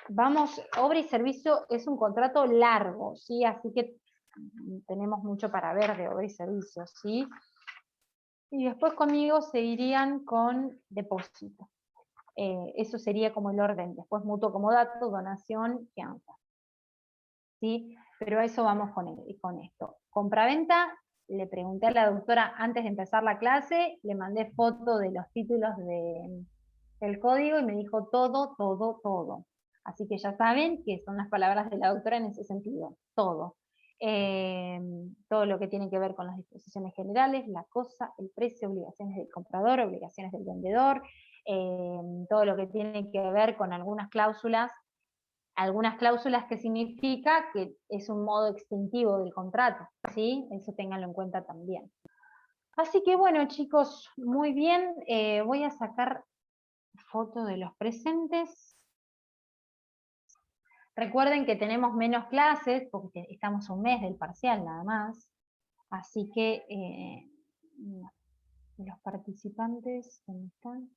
Vamos, obra y servicio es un contrato largo, ¿sí? Así que tenemos mucho para ver de obra y servicio, ¿sí? Y después conmigo seguirían con depósito. Eso sería como el orden, después mutuo comodato, donación, fianza. ¿Sí? Pero a eso vamos con esto. Compraventa, le pregunté a la doctora antes de empezar la clase, le mandé foto de los títulos del código y me dijo todo, todo, todo. Así que ya saben que son las palabras de la doctora en ese sentido, todo. Todo lo que tiene que ver con las disposiciones generales, la cosa, el precio, obligaciones del comprador, obligaciones del vendedor, todo lo que tiene que ver con algunas cláusulas que significa que es un modo extintivo del contrato, ¿sí? Eso ténganlo en cuenta también. Así que bueno, chicos, muy bien. Voy a sacar foto de los presentes. Recuerden que tenemos menos clases, porque estamos a un mes del parcial nada más. Así que los participantes, ¿dónde están?